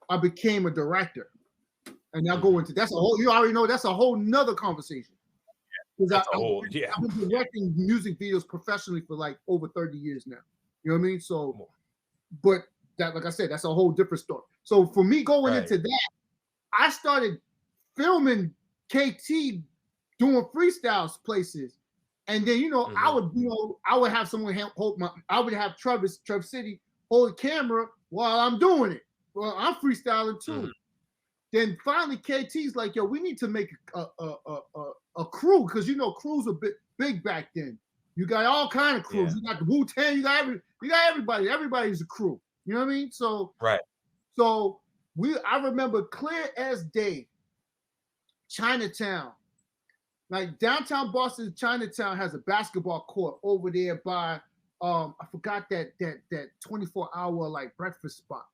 I became a director. And I'll go into that's a whole. You already know that's a whole nother conversation. I've been directing music videos professionally for like over 30 years now. You know what I mean? So, but that, like I said, that's a whole different story. So for me going into that, I started filming KT doing freestyles places, and then I would have someone I would have Trev City hold the camera while I'm doing it. Well, I'm freestyling too. Then finally, KT's like, yo, we need to make a crew, because crews were big back then. You got all kind of crews. You got the Wu-Tang. You got everybody. Everybody's a crew. You know what I mean? So So I remember clear as day. Chinatown, like downtown Boston, Chinatown has a basketball court over there by I forgot that 24-hour like breakfast spot.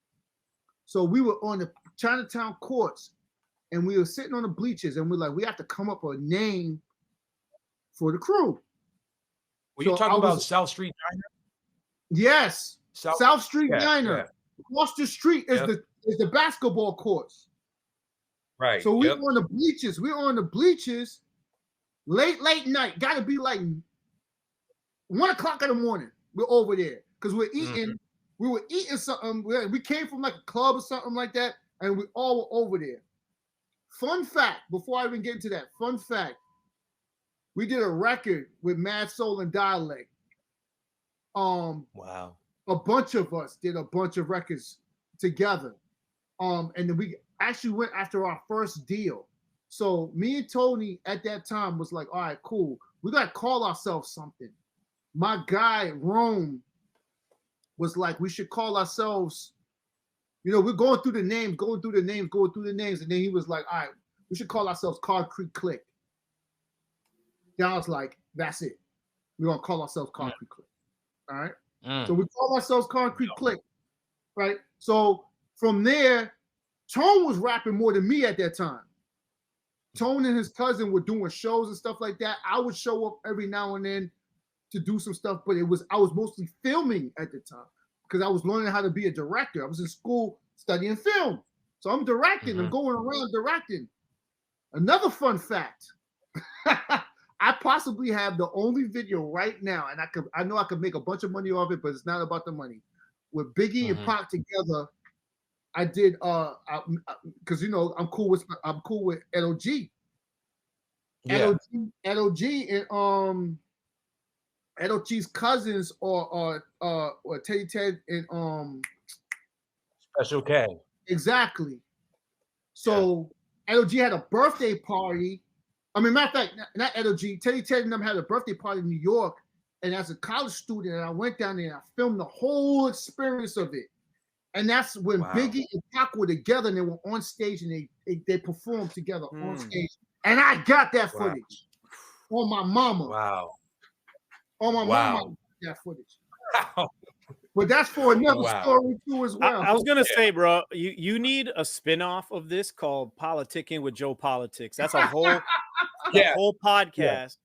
So we were on the Chinatown courts, and we were sitting on the bleachers, and we're like, we have to come up with a name for the crew. Were you talking about South Street Diner? Yes, South Street Diner. Yeah. Across the street is the basketball courts. Right. So we're on the bleachers. We're on the bleachers late night. Got to be like 1 o'clock in the morning. We're over there because we're eating. We were eating something. We came from like a club or something like that, and we all were over there. Fun fact, before I even get into that, fun fact, we did a record with Mad Soul and Dialect. Wow. A bunch of us did a bunch of records together. And then we actually went after our first deal. So me and Tony at that time was like, all right, cool. We got to call ourselves something. My guy, Rome, was like, we should call ourselves, we're going through the names. And then he was like, all right, we should call ourselves Card Creek Click. Then I was like, that's it. We're going to call ourselves Card Creek Click. All right. So we call ourselves Card Creek Click. Right. So from there, Tone was rapping more than me at that time. Tone and his cousin were doing shows and stuff like that. I would show up every now and then to do some stuff, but I was mostly filming at the time because I was learning how to be a director. I was in school studying film. So I'm directing. I'm going around directing. Another fun fact. I possibly have the only video right now, and I know I could make a bunch of money off it, but it's not about the money. With Biggie and Pac together, I did because I'm cool with LOG. Yeah. LOG and LOG's cousins or Teddy Ted and Special K. Exactly. So LOG had a birthday party. I mean, matter of fact, not LOG, Teddy Ted and them had a birthday party in New York. And as a college student, I went down there and I filmed the whole experience of it. And that's when Biggie and Pac were together and they were on stage and they performed together on stage. And I got that footage on my mama. Wow. On my mama, I got that footage. Wow. But that's for another story too as well. I was gonna say, bro, you need a spinoff of this called Politicking with Joe Politics. That's a whole whole podcast.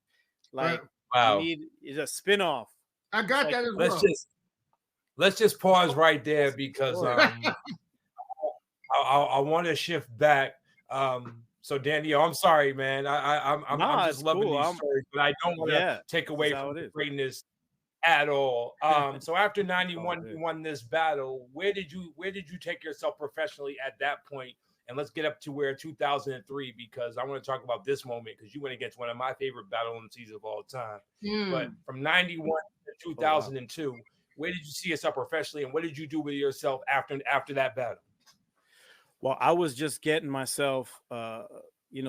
Like you need a spinoff. I got that as well. Let's just pause right there because I want to shift back. So Danny, I'm sorry, man. I'm just loving these stories, but I don't want to take away from the greatness at all. So after 91, you won this battle. Where did you take yourself professionally at that point? And let's get up to where 2003, because I want to talk about this moment, because you went against one of my favorite battle MCs of all time. But from 91 to 2002, where did you see yourself professionally, and what did you do with yourself after that battle? Well, I was just getting myself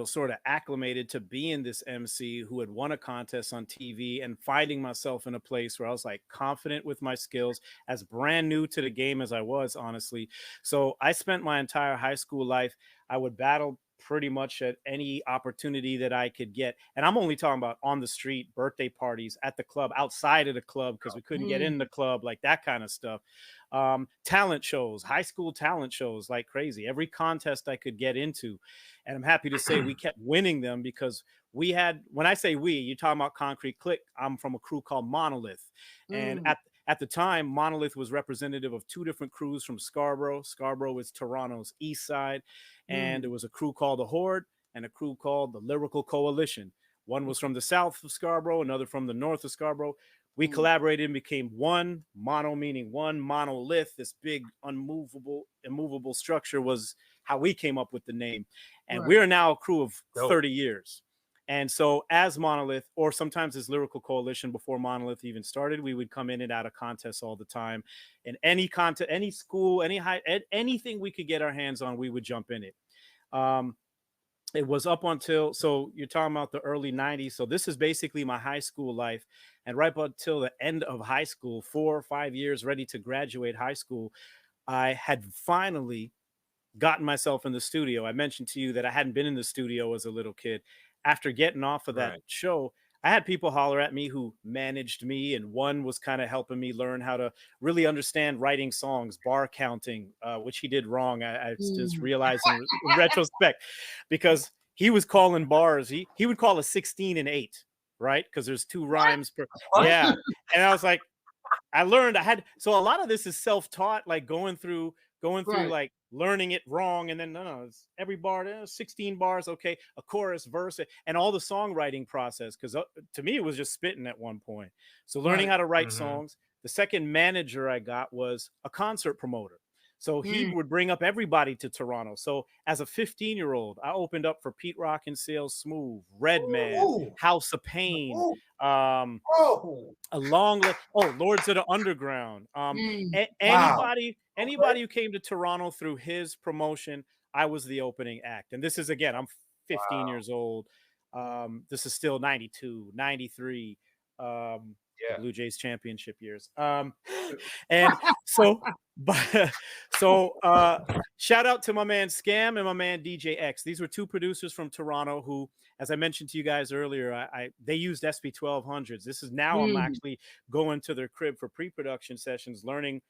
sort of acclimated to being this MC who had won a contest on TV, and finding myself in a place where I was like confident with my skills, as brand new to the game as I was, honestly. So I spent my entire high school life, I would battle pretty much at any opportunity that I could get. And I'm only talking about on the street, birthday parties, at the club, outside of the club, because we couldn't get in the club, like that kind of stuff. Talent shows, high school talent shows like crazy, every contest I could get into. And I'm happy to say we kept winning them, because we had, when I say we, you're talking about Concrete Click. I'm from a crew called Monolith. And at the time, Monolith was representative of two different crews from Scarborough. Scarborough is Toronto's east side. And there was a crew called the Horde and a crew called the Lyrical Coalition. One was from the south of Scarborough, another from the north of Scarborough. We collaborated and became one. Mono meaning one, monolith, this big, immovable structure, was how we came up with the name. And we are now a crew of 30 years. And so as Monolith, or sometimes as Lyrical Coalition before Monolith even started, we would come in and out of contests all the time. In any contest, any school, anything we could get our hands on, we would jump in it. It was up until, so you're talking about the early 90s. So this is basically my high school life. And right up until the end of high school, 4 or 5 years ready to graduate high school, I had finally gotten myself in the studio. I mentioned to you that I hadn't been in the studio as a little kid. After getting off of that show, I had people holler at me who managed me, and one was kind of helping me learn how to really understand writing songs, bar counting, which he did wrong. I just realized in retrospect, because he was calling bars. He would call a 16 and 8, right? Because there's 2 rhymes per. Yeah. And I was like, I learned so a lot of this is self-taught, like going through like learning it wrong. And then no, it's every bar, 16 bars. Okay. A chorus, verse, and all the songwriting process. Cause to me, it was just spitting at one point. So learning how to write songs. The second manager I got was a concert promoter. So he would bring up everybody to Toronto. So as a 15-year-old, I opened up for Pete Rock and Sales Smooth, Redman, House of Pain, a long list. Lords of the Underground. Anybody who came to Toronto through his promotion, I was the opening act. And this is, again, I'm 15 years old. This is still 92, 93. Blue Jays championship years. And so shout out to my man Scam and my man DJ X. These were 2 producers from Toronto who, as I mentioned to you guys earlier, they used SP1200s. This is now I'm actually going to their crib for pre-production sessions, learning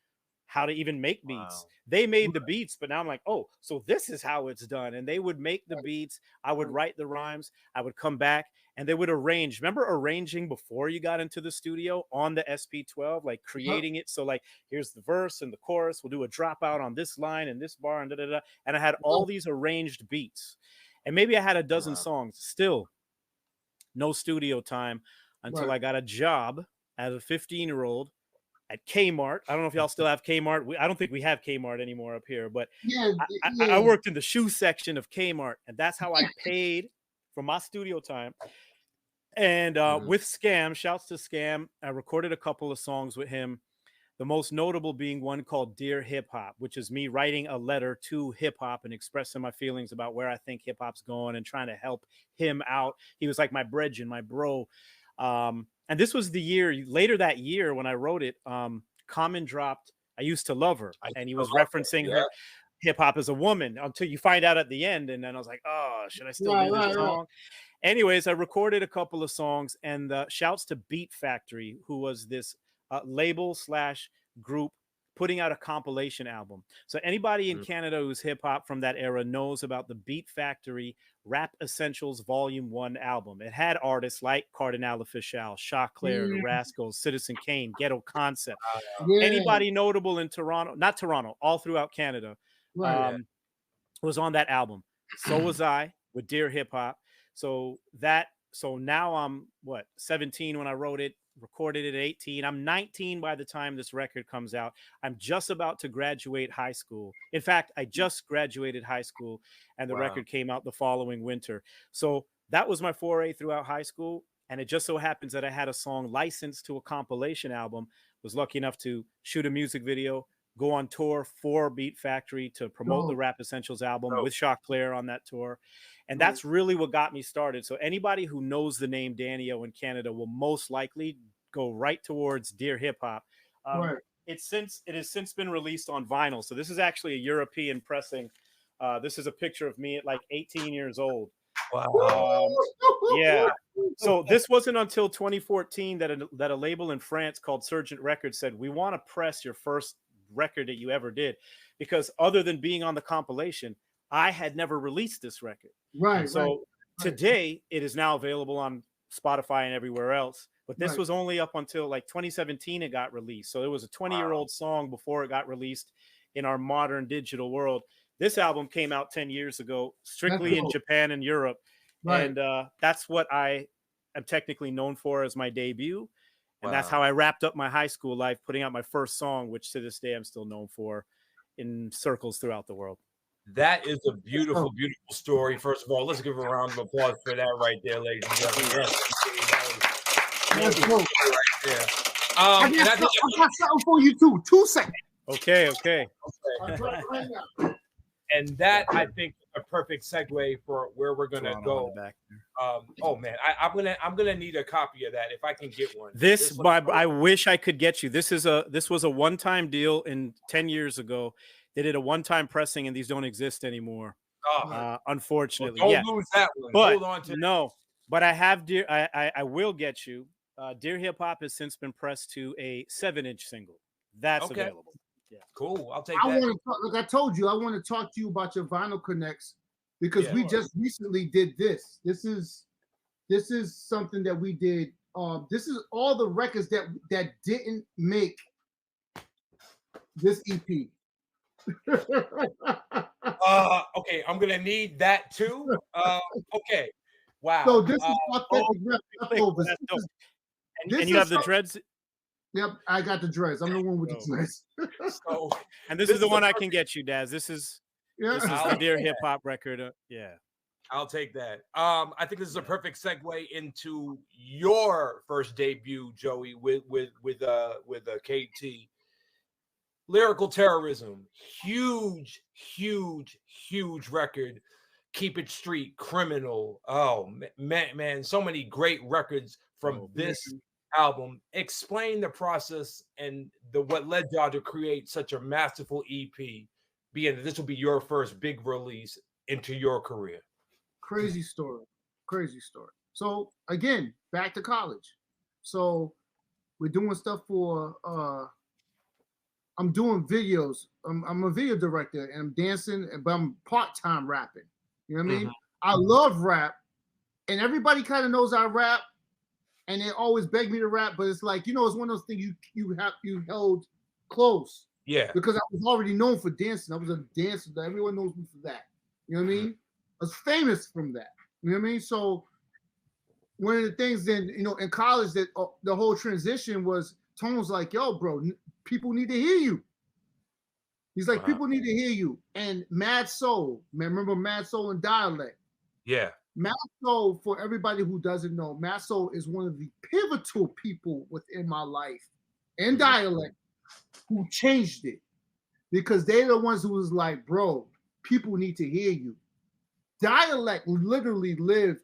how to even make beats. They made the beats, but now I'm like, oh, so this is how it's done. And they would make the beats. I would write the rhymes. I would come back and they would arrange. Remember arranging before you got into the studio on the SP12, like creating it. So like, here's the verse and the chorus. We'll do a dropout on this line and this bar and da-da-da. And I had all these arranged beats. And maybe I had a dozen songs. Still no studio time until I got a job as a 15-year-old at Kmart. I don't know if y'all still have Kmart. I don't think we have Kmart anymore up here, but I worked in the shoe section of Kmart, and that's how I paid for my studio time. And with Scam, shouts to Scam, I recorded a couple of songs with him. The most notable being one called Dear Hip Hop, which is me writing a letter to hip hop and expressing my feelings about where I think hip hop's going and trying to help him out. He was like my brethren, my bro. And this was the year later that year when I wrote it. Common dropped I Used to Love Her, and he was referencing her hip hop as a woman until you find out at the end. And then I was like, oh, should I still do this song? Anyways, I recorded a couple of songs, and shouts to Beat Factory, who was this label / group putting out a compilation album. So anybody in Canada who's hip hop from that era knows about the Beat Factory Rap Essentials Volume 1 album. It had artists like Cardinal Official, Choclair, The Rascals, Citizen Kane, Ghetto Concept. Anybody notable in Toronto, not Toronto, all throughout Canada, was on that album. So was I with Dear Hip Hop. So that So now I'm 17 when I wrote it, recorded it at 18. I'm 19 by the time this record comes out. I'm just about to graduate high school. In fact, I just graduated high school, and the record came out the following winter. So that was my foray throughout high school. And it just so happens that I had a song licensed to a compilation album, was lucky enough to shoot a music video, go on tour for Beat Factory to promote the Rap Essentials album with Shock Claire on that tour. And that's really what got me started. So anybody who knows the name Danny-O in Canada will most likely go right towards Dear Hip Hop. It has since been released on vinyl. So this is actually a European pressing. This is a picture of me at like 18 years old. Wow. Yeah. So this wasn't until 2014 that a label in France called Sergeant Records said, we want to press your first record that you ever did, because other than being on the compilation, I had never released this record. So today it is now available on Spotify and everywhere else. But this was only up until like 2017 it got released. So it was a 20-year-old song before it got released in our modern digital world. This album came out 10 years ago, strictly in Japan and Europe. And that's what I am technically known for as my debut. And that's how I wrapped up my high school life, putting out my first song, which to this day I'm still known for in circles throughout the world. That is a beautiful, beautiful story. First of all, let's give a round of applause for that right there, ladies and gentlemen. I got something for you too. 2 seconds. Okay. And that, I think, is a perfect segue for where we're gonna go. Oh man, I'm gonna need a copy of that if I can get one. I wish I could get you. This was a one-time deal in 10 years ago. They did a one-time pressing, and these don't exist anymore. Unfortunately, well, don't lose that one. But hold on to but I have I will get you. Dear Hip Hop has since been pressed to a 7-inch single. That's available. Yeah. Cool. I'll take that. Like I told you, I want to talk to you about your Vinyl Connects, because we just recently did this. This is something that we did. This is all the records that didn't make this EP. Okay, I'm gonna need that too. Okay. Wow. So this is authentic leftovers. And you have the dreads. Yep, I got the dreads. I'm the one with the dreads. And this is the one I can get you, Daz. This is the Dear Hip Hop record. I'll take that. I think this is a perfect segue into your first debut, Joey, with KT. Lyrical Terrorism, huge record. Keep It Street, Criminal. Oh man, so many great records from this album. Explain the process and what led y'all to create such a masterful EP, being that this will be your first big release into your career. Crazy story. So again, back to college. So we're doing stuff for I'm doing videos. I'm a video director and I'm dancing, but I'm part-time rapping. You know what I mean? I love rap, and everybody kind of knows I rap, and they always beg me to rap, but it's like, it's one of those things you held close. Yeah. Because I was already known for dancing. I was a dancer. Everyone knows me for that. You know what I mean? I was famous from that. You know what I mean? So one of the things then, in college, that the whole transition was, Tone was like, yo, bro, people need to hear you. He's like, people need to hear you. And Mad Soul, man, remember Mad Soul and Dialect? Yeah. Mad Soul, for everybody who doesn't know, Mad Soul is one of the pivotal people within my life and Dialect who changed it, because they're the ones who was like, bro, people need to hear you. Dialect literally lived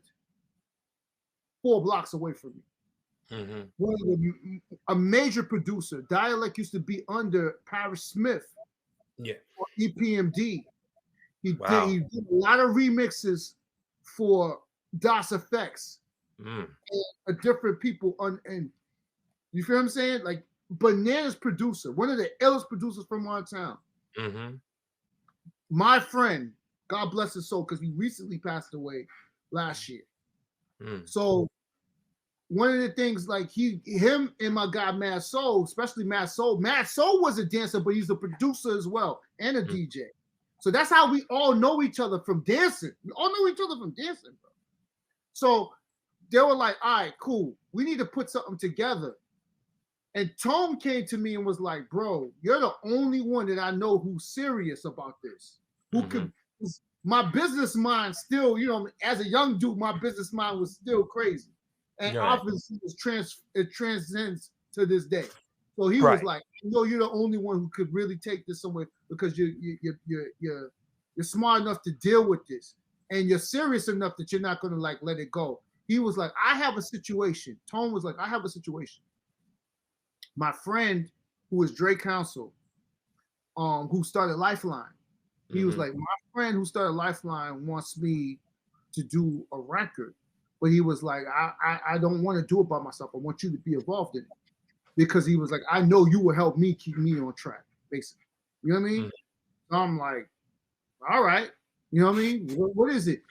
4 blocks away from me. A major producer. Dialect used to be under Paris Smith. Yeah. Or EPMD. He did a lot of remixes for DOS Effects and different people and you feel what I'm saying? Like bananas producer, one of the illest producers from our town. My friend, God bless his soul, because he recently passed away last year. So one of the things, like him and my guy Mad Soul, especially Mad Soul was a dancer, but he's a producer as well and a DJ. So that's how we all know each other from dancing. We all know each other from dancing, bro. So they were like, all right, cool. We need to put something together. And Tone came to me and was like, bro, you're the only one that I know who's serious about this. Who could, my business mind still, you know, as a young dude, my business mind was still crazy. And obviously it transcends to this day. So he was like, no, you're the only one who could really take this somewhere because you're smart enough to deal with this. And you're serious enough that you're not going to like let it go. He was like, I have a situation. Tone was like, I have a situation. My friend, who is Dre Council, who started Lifeline, he was like, my friend who started Lifeline wants me to do a record, but he was like, I don't want to do it by myself. I want you to be involved in it, because he was like, I know you will help me keep me on track, basically. You know what I mean? So I'm like, all right. You know what I mean? What is it?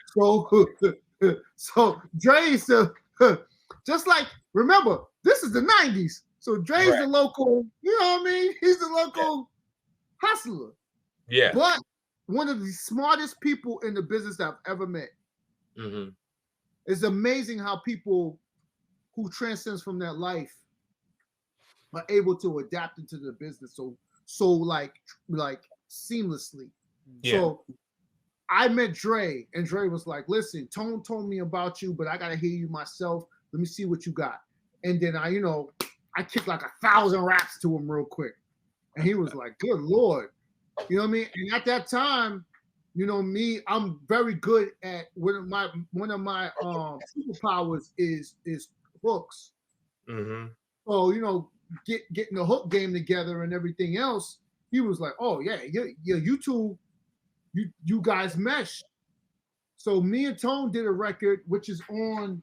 So Dre's just like, remember, this is the 90s. So Dre's the local, you know what I mean? He's the local hustler. Yeah. But one of the smartest people in the business I've ever met. It's amazing how people who transcends from that life are able to adapt into the business so like seamlessly. Yeah. So I met Dre, and Dre was like, listen, Tone told me about you, but I gotta hear you myself. Let me see what you got. And then I kicked like 1,000 raps to him real quick. And he was like, good Lord. You know what I mean? And at that time, you know me, I'm very good at one of my superpowers is hooks. So, you know, getting the hook game together and everything else, he was like, oh yeah, you two, you guys mesh. So me and Tone did a record, which is on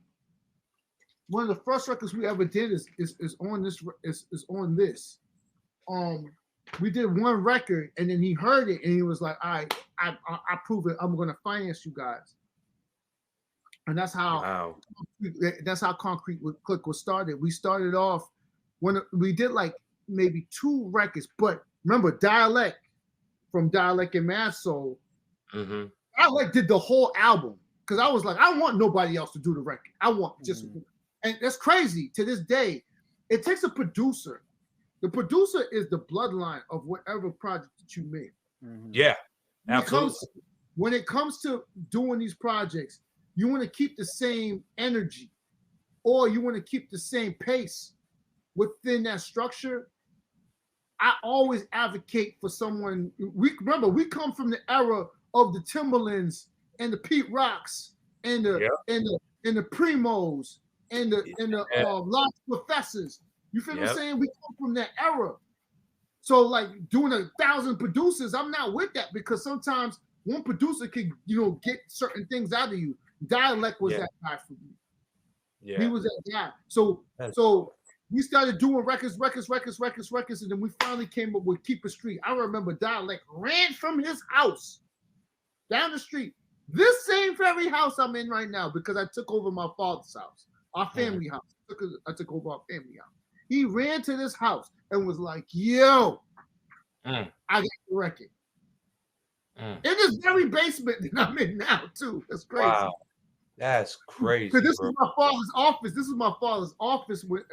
one of the first records we ever did is on this. We did one record, and then he heard it, and he was like, I prove it. I'm gonna finance you guys. And that's how Concrete Click was started. We started off when we did like maybe 2 records, but remember Dialect from Dialect and Mad Soul. Dialect did the whole album because I was like, I want nobody else to do the record. I want just, and that's crazy. To this day, it takes a producer. The producer is the bloodline of whatever project that you make. Yeah, absolutely. When it comes to doing these projects, you want to keep the same energy, or you want to keep the same pace within that structure. I always advocate for someone. We come from the era of the Timberlands and the Pete Rocks and the Primos and the Lost Professors. You feel what I'm saying? We come from that era. So like doing 1,000 producers, I'm not with that because sometimes one producer can, get certain things out of you. Dialect was that guy for me. Yeah. He was that guy. So we started doing records, and then we finally came up with Keep It Street. I remember Dialect ran from his house down the street. This same very house I'm in right now because I took over my father's house, our family house. I took over our family house. He ran to this house and was like, yo, I got the record. In this very basement that I'm in now, too. That's crazy. Wow. That's crazy. Because this was my father's office. This was my father's office when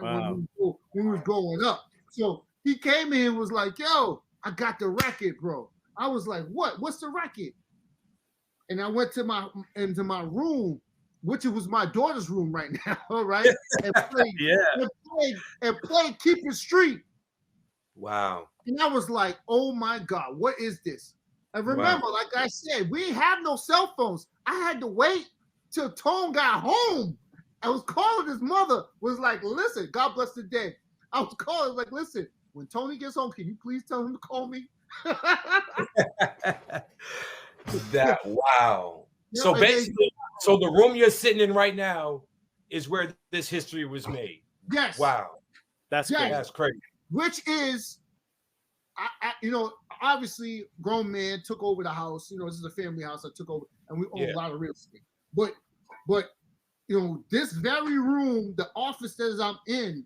we was growing up. So he came in and was like, yo, I got the record, bro. I was like, what? What's the record? And I went into my room, which was my daughter's room right now, right? And played Keep It Street. Wow. And I was like, oh my God, what is this? And remember, like I said, we didn't have no cell phones. I had to wait till Tone got home. I was calling his mother, was like, listen, God bless the day. I was calling, like, listen, when Tony gets home, can you please tell him to call me? Wow. So basically, so the room you're sitting in right now is where this history was made. Yes. Wow. That's crazy. That's crazy. Which is, obviously, grown man took over the house. This is a family house. I took over, and we own a lot of real estate. But this very room, the office that I'm in,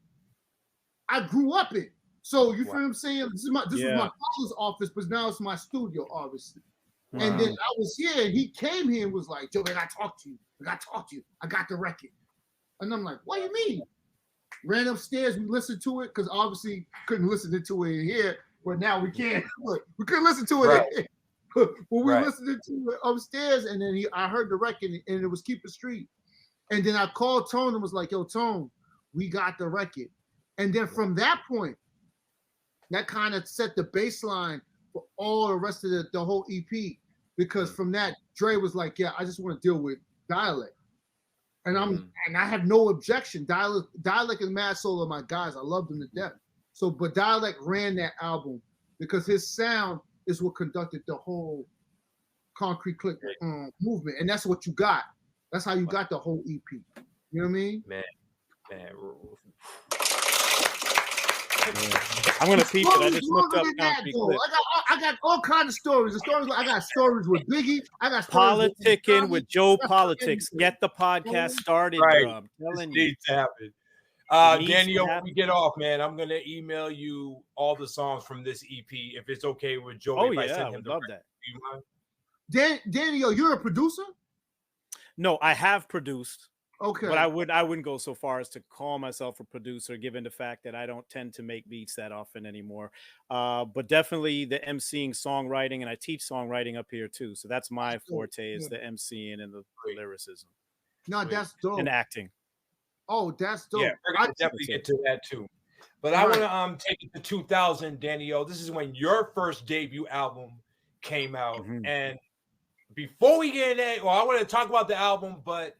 I grew up in. So you feel what I'm saying? This was my father's office, but now it's my studio, obviously. Wow. And then I was here, and he came here and was like, "Joe, I gotta talk to you. I got the record." And I'm like, what do you mean? Ran upstairs, we listened to it because obviously couldn't listen to it in here, but now we can. We couldn't listen to it Right. in here. But we Right. listened to it upstairs, and then I heard the record, and it was Keep It Street. And then I called Tone and was like, yo, Tone, we got the record. And then from that point, that kind of set the baseline for all the rest of the whole EP. Because from that, Dre was like, yeah, I just want to deal with Dialect. And and I have no objection. Dialect and Mad Soul are my guys. I love them to death. So, but Dialect ran that album because his sound is what conducted the whole Concrete Click movement, and that's what you got. That's how you got the whole EP. You know what I mean? Man. I'm gonna peep it. I just looked up Concrete Click. I got all kinds of stories. I got stories with Biggie. I got stories Politicking with Joe Politics. Get the podcast started, right. bro. I'm telling This you. needs to happen. Daniel, when we get off, man, I'm gonna email you all the songs from this EP if it's okay with Joe. Oh if yeah, I would love that. Do you mind? Daniel, you're a producer? No, I have produced. Okay. But I wouldn't go so far as to call myself a producer, given the fact that I don't tend to make beats that often anymore. But definitely the emceeing, songwriting, and I teach songwriting up here too. So that's my forte is the emceeing and the lyricism. No, that's dope. And acting. Oh, that's dope. Yeah, we're gonna definitely get to that too. But I want to take it to 2000, Daniel. This is when your first debut album came out. And before we get in there, well, I want to talk about the album, but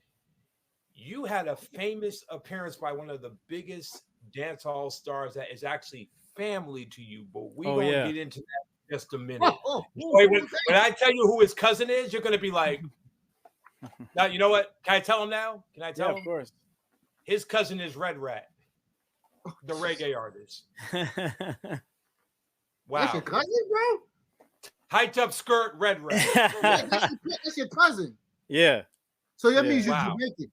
you had a famous appearance by one of the biggest dancehall stars that is actually family to you, but we won't get into that in just a minute. When I tell you who his cousin is, you're going to be like, now, you know what? Can I tell him now? Can I tell him? Of course. His cousin is Red Rat, the reggae artist. Wow. That's your cousin, bro? Hiked up skirt, Red Rat. That's your cousin. Yeah. So that means you're Jamaican.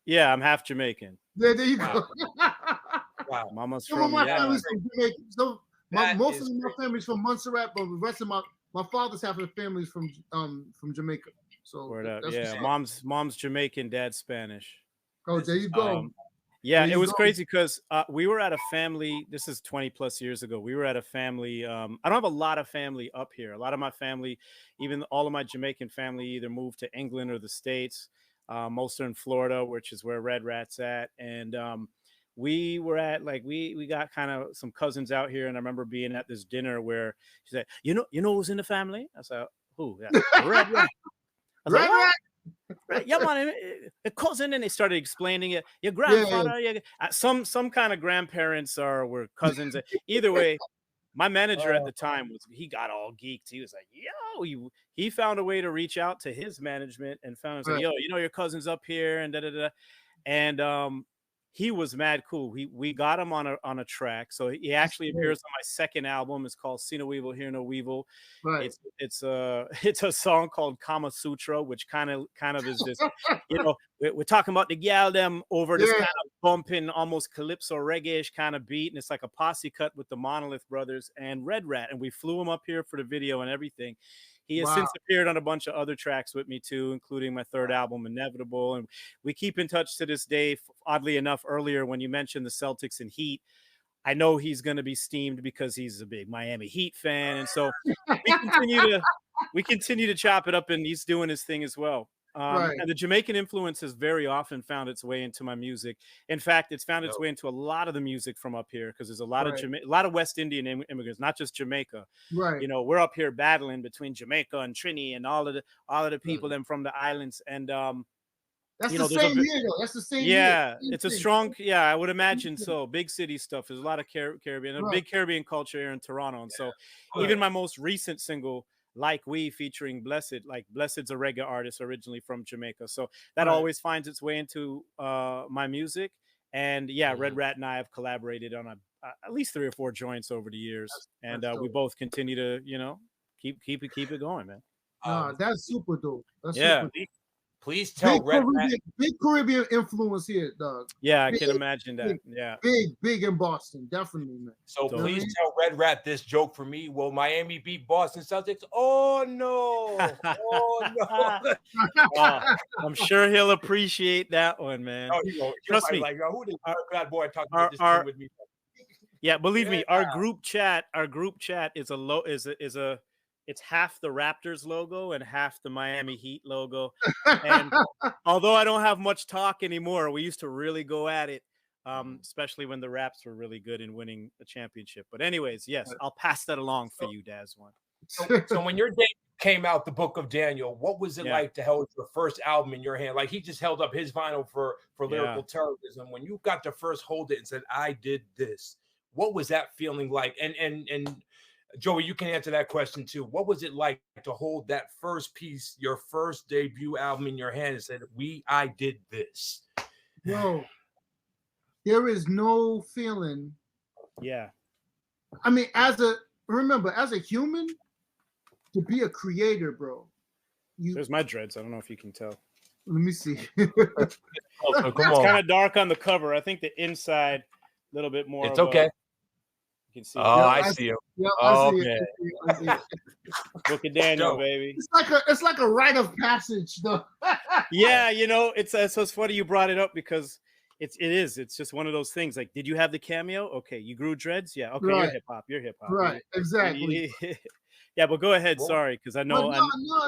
Yeah, I'm half Jamaican. There you go. Wow. Mama's Some from of my family's from Jamaica. So most of my family's from Montserrat, but the rest of my father's half of the family's from Jamaica. So yeah, mom's Jamaican, dad's Spanish. Oh, there you go. Yeah, it was crazy because we were at a family. This is 20 plus years ago. We were at a family. I don't have a lot of family up here. A lot of my family, even all of my Jamaican family, either moved to England or the States. Most are in Florida, which is where Red Rat's at. And we were at we got kind of some cousins out here. And I remember being at this dinner where she said, you know who's in the family? I said, who? Yeah, Red Rat. Red Rat. Right. Yeah, man, a cousin, and they started explaining it. Your grandfather, some kind of grandparents were cousins. Either way, my manager at the time he got all geeked. He was like, "Yo," he found a way to reach out to his management and found like, "Yo, your cousin's up here," and and he was mad cool. We got him on a track, so he actually appears on my second album. It's called See No Weevil, Hear No Weevil. Right. It's a song called Kama Sutra, which kind of is this. We're talking about the gal them over this kind of bumping, almost calypso reggae-ish kind of beat, and it's like a posse cut with the Monolith Brothers and Red Rat, and we flew him up here for the video and everything. He has since appeared on a bunch of other tracks with me too, including my third album, Inevitable. And we keep in touch to this day. Oddly enough, earlier when you mentioned the Celtics and Heat, I know he's going to be steamed because he's a big Miami Heat fan. And so we continue to chop it up, and he's doing his thing as well. And the Jamaican influence has very often found its way into my music. In fact, it's found its way into a lot of the music from up here because there's a lot of West Indian immigrants, not just Jamaica. Right. We're up here battling between Jamaica and Trini and all of the people them from the islands. And that's the same year, though. That's the same year. Yeah, it's a strong. Yeah, I would imagine so. Big city stuff. There's a lot of Caribbean, a big Caribbean culture here in Toronto, and so even my most recent single, Like We, featuring Blessed. Like Blessed's a reggae artist originally from Jamaica, so that always finds its way into my music. And Red Rat and I have collaborated on at least 3 or 4 joints over the years, and we both continue to keep it going, man. That's super dope. That's super dope. Please tell Red Rat. Big Caribbean influence here, dog. Yeah, I Big, can imagine that. big, Yeah. Big in Boston, definitely, man. So please tell Red Rat this joke for me. Will Miami beat Boston Celtics? Oh no! Oh no! I'm sure he'll appreciate that one, man. Oh, he won't. Trust me. Like, who did that boy talking about this team with me? Yeah, believe me, our group chat is it's half the Raptors logo and half the Miami Heat logo. And although I don't have much talk anymore, we used to really go at it, especially when the Raps were really good in winning a championship. But anyways, yes, I'll pass that along for you, Daz One. So when your day came out, the Book of Daniel, what was it like to hold your first album in your hand? Like, he just held up his vinyl for Lyrical Terrorism. When you got to first hold it and said, I did this, what was that feeling like? And Joey, you can answer that question too. What was it like to hold that first piece, your first debut album in your hand and said, I did this? Yo, there is no feeling. Yeah. I mean, as a human, to be a creator, bro. There's my dreads. I don't know if you can tell. Let me see. It's kind of dark on the cover. I think the inside a little bit more. It's okay. You can see. Oh, I see you. Yeah, I see it. Book of Daniel, baby. It's like a rite of passage, though. Yeah, so it's funny you brought it up because it is. It's just one of those things. Like, did you have the cameo? Okay, you grew dreads. Yeah, okay, right. You're hip hop. Right, exactly. Yeah, but go ahead. Sorry, because I know.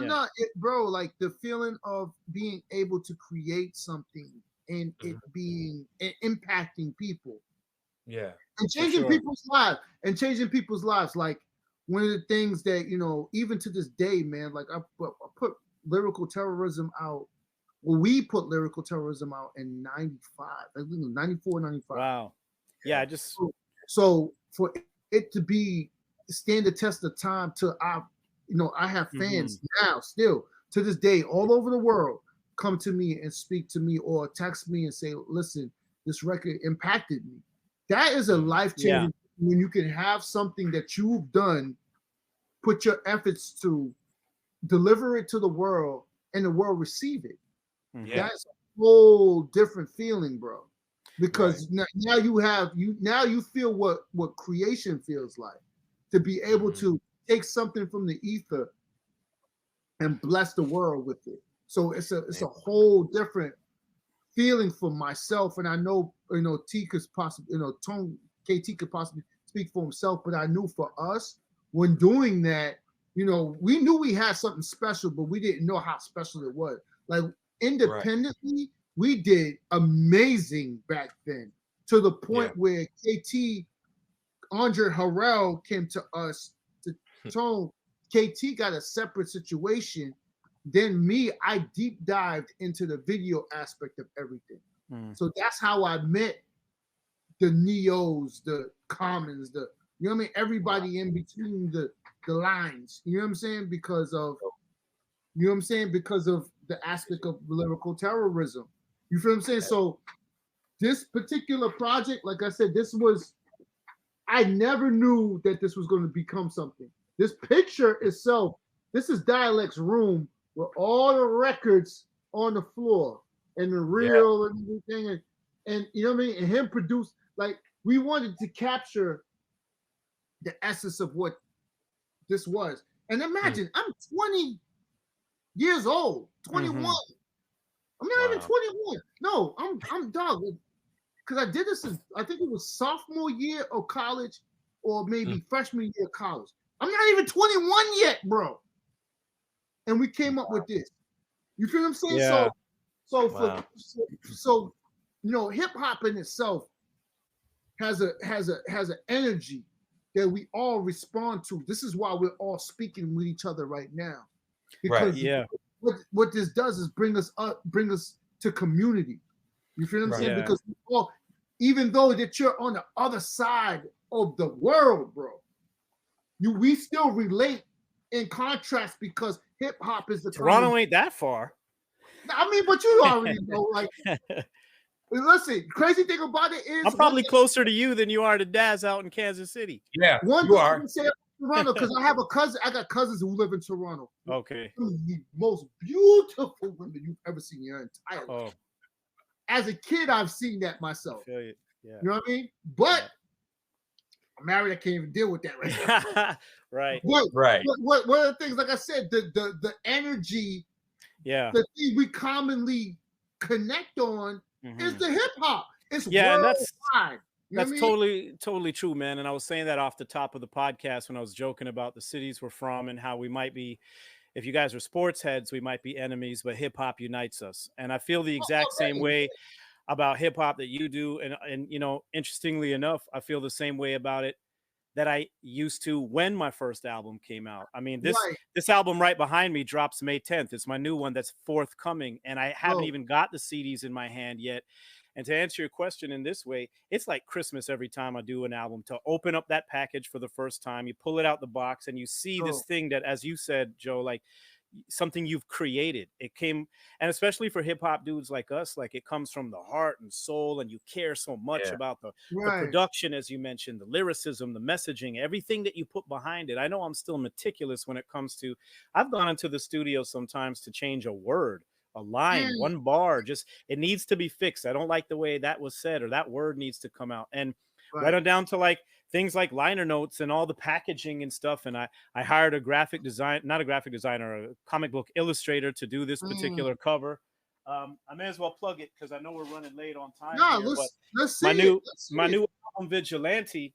No, bro. Like the feeling of being able to create something and it being and impacting people. Yeah. And changing people's lives. Like one of the things that, even to this day, man, like I put Lyrical Terrorism out. Well, we put Lyrical Terrorism out in 95. I think it was 94, 95. Wow. Yeah, so for it to stand the test of time I have fans now still to this day all over the world come to me and speak to me or text me and say, listen, this record impacted me. That is a life-changing when you can have something that you've done, put your efforts to deliver it to the world and the world receive it. Yeah. That's a whole different feeling, bro. Because now you feel what creation feels like, to be able to take something from the ether and bless the world with it. So it's a whole different feeling for myself, and I know T could possibly KT could possibly speak for himself, but I knew for us when doing that, we knew we had something special, but we didn't know how special it was. Like independently, we did amazing back then, to the point where Andre Harrell came to us to Tone. KT got a separate situation. Then me, I deep dived into the video aspect of everything. So that's how I met the Neos, the Commons, everybody in between the lines. You know what I'm saying? Because of the aspect of Lyrical Terrorism. You feel what I'm saying? So this particular project, like I said, I never knew that this was going to become something. This picture itself, this is Dialect's room with all the records on the floor and the reel and everything. And you know what I mean? And him produced, like, we wanted to capture the essence of what this was. And imagine, I'm 20 years old, 21. I'm not even 21. No, I'm dog. Because I did this I think it was sophomore year of college or maybe freshman year of college. I'm not even 21 yet, bro. And we came up with this. You feel what I'm saying? Yeah. So hip hop in itself has an energy that we all respond to. This is why we're all speaking with each other right now. Because what this does is bring us to community. You feel what I'm saying? Because we all, even though that you're on the other side of the world, bro, we still relate in contrast because hip hop is the Toronto ain't that far. I mean, but you already know, like, listen, crazy thing about it is I'm probably closer to you than you are to Daz out in Kansas City. Yeah, Toronto, because I have a cousin. I got cousins who live in Toronto. Okay. The most beautiful women you've ever seen in your entire life. Oh, As a kid, I've seen that I myself. feel you. Yeah. You know what I mean? But I'm married. I can't even deal with that right now. Right. Right. One of the things, like I said, the energy, Yeah. the thing we commonly connect on is the hip hop. It's Yeah, and worldwide. that's totally true, man. And I was saying that off the top of the podcast when I was joking about the cities we're from and how we might be, if you guys are sports heads, we might be enemies, but hip hop unites us. And I feel the exact same way about hip hop that you do. And you know, interestingly enough, I feel the same way about it that I used to when my first album came out. I mean, this album right behind me drops May 10th. It's my new one that's forthcoming, and I haven't even got the CDs in my hand yet. And to answer your question in this way, it's like Christmas every time I do an album, to open up that package for the first time. You pull it out the box and you see this thing that, as you said, Joe, like something you've created. It came, and especially for hip hop dudes like us, like it comes from the heart and soul, and you care so much about the production, as you mentioned, the lyricism, the messaging, everything that you put behind it. I know I'm still meticulous when it comes to, I've gone into the studio sometimes to change a word, a line, one bar, just it needs to be fixed. I don't like the way that was said, or that word needs to come out. And right on down to like things like liner notes and all the packaging and stuff. And I hired a graphic design, not a graphic designer, a comic book illustrator to do this particular cover. I may as well plug it because I know we're running late on time. No, let's see my new album, Vigilante.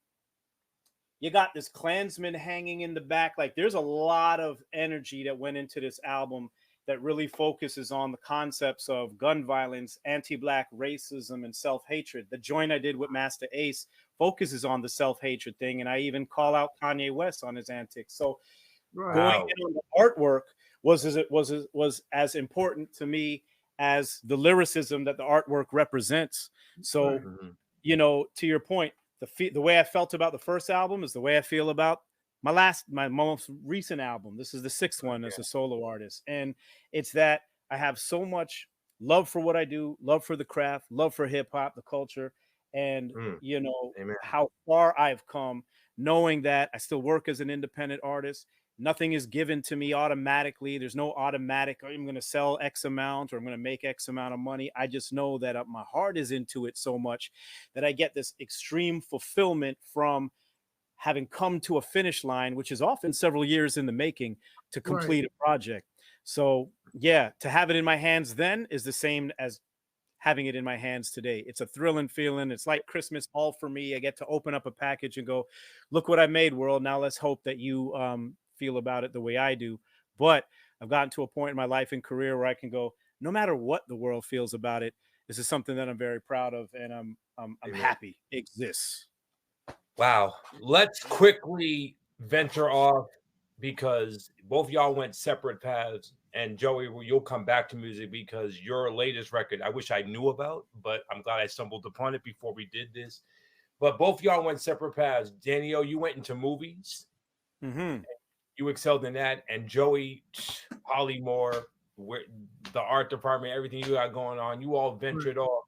You got this Klansman hanging in the back. Like there's a lot of energy that went into this album that really focuses on the concepts of gun violence, anti-Black racism, and self-hatred. The joint I did with Master Ace focuses on the self-hatred thing, and I even call out Kanye West on his antics. So going in on the artwork was as important to me as the lyricism that the artwork represents. So, you know, to your point, the way I felt about the first album is the way I feel about my most recent album. This is the 6th one as a solo artist. And it's that I have so much love for what I do, love for the craft, love for hip hop, the culture, and you know, how far I've come, knowing that I still work as an independent artist. Nothing is given to me automatically. There's no automatic, I'm going to sell X amount or I'm going to make X amount of money. I just know that my heart is into it so much that I get this extreme fulfillment from having come to a finish line, which is often several years in the making to complete a project. So yeah, to have it in my hands then is the same as having it in my hands today. It's a thrilling feeling. It's like Christmas all for me. I get to open up a package and go, look what I made, world. Now let's hope that you feel about it the way I do. But I've gotten to a point in my life and career where I can go, no matter what the world feels about it, this is something that I'm very proud of, and I'm happy it exists. Wow. Let's quickly venture off because both y'all went separate paths. And Joey, you'll come back to music because your latest record, I wish I knew about, but I'm glad I stumbled upon it before we did this. But both y'all went separate paths. Daniel, you went into movies. You excelled in that. And Joey, Polymore, the art department, everything you got going on, you all ventured off.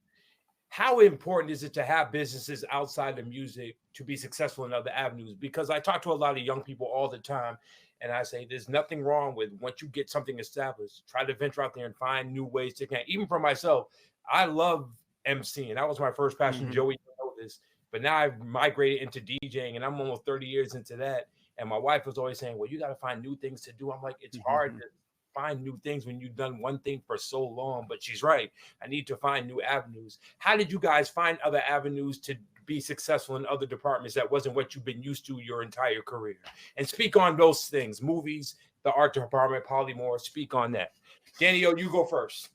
How important is it to have businesses outside of music to be successful in other avenues? Because I talk to a lot of young people all the time, and I say there's nothing wrong with once you get something established, try to venture out there and find new ways to connect. Even for myself, I love emceeing. That was my first passion. Joey, you know this. But now I've migrated into DJing, and I'm almost 30 years into that. And my wife was always saying, well, you got to find new things to do. I'm like, it's hard to find new things when you've done one thing for so long. But she's right. I need to find new avenues. How did you guys find other avenues to be successful in other departments that wasn't what you've been used to your entire career? And speak on those things, movies, the art department, Polymore, speak on that. Daniel, you go first.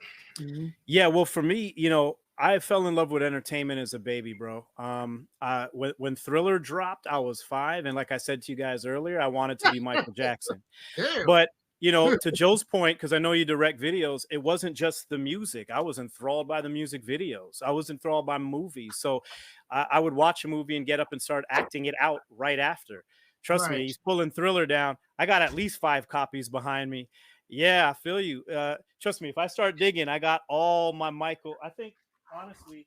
Yeah, well, for me, you know, I fell in love with entertainment as a baby, bro. When Thriller dropped, I was 5. And like I said to you guys earlier, I wanted to be Michael Jackson. But you know, to Joe's point, because I know you direct videos, it wasn't just the music. I was enthralled by the music videos. I was enthralled by movies. So I would watch a movie and get up and start acting it out right after. Trust me, he's pulling Thriller down. I got at least 5 copies behind me. Yeah, I feel you. Trust me, if I start digging, I got all my Michael. I think, honestly,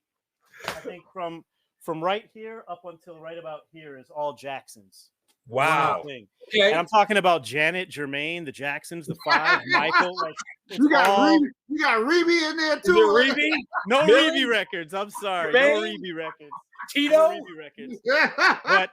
from right here up until right about here is all Jacksons. Wow. Thing. Okay. And I'm talking about Janet, Jermaine, the Jacksons, the Five, Michael. Like you got Reby in there too. Reby? No Millie? Reby records. I'm sorry. Jermaine? No Reby records. Tito? No Reby records. But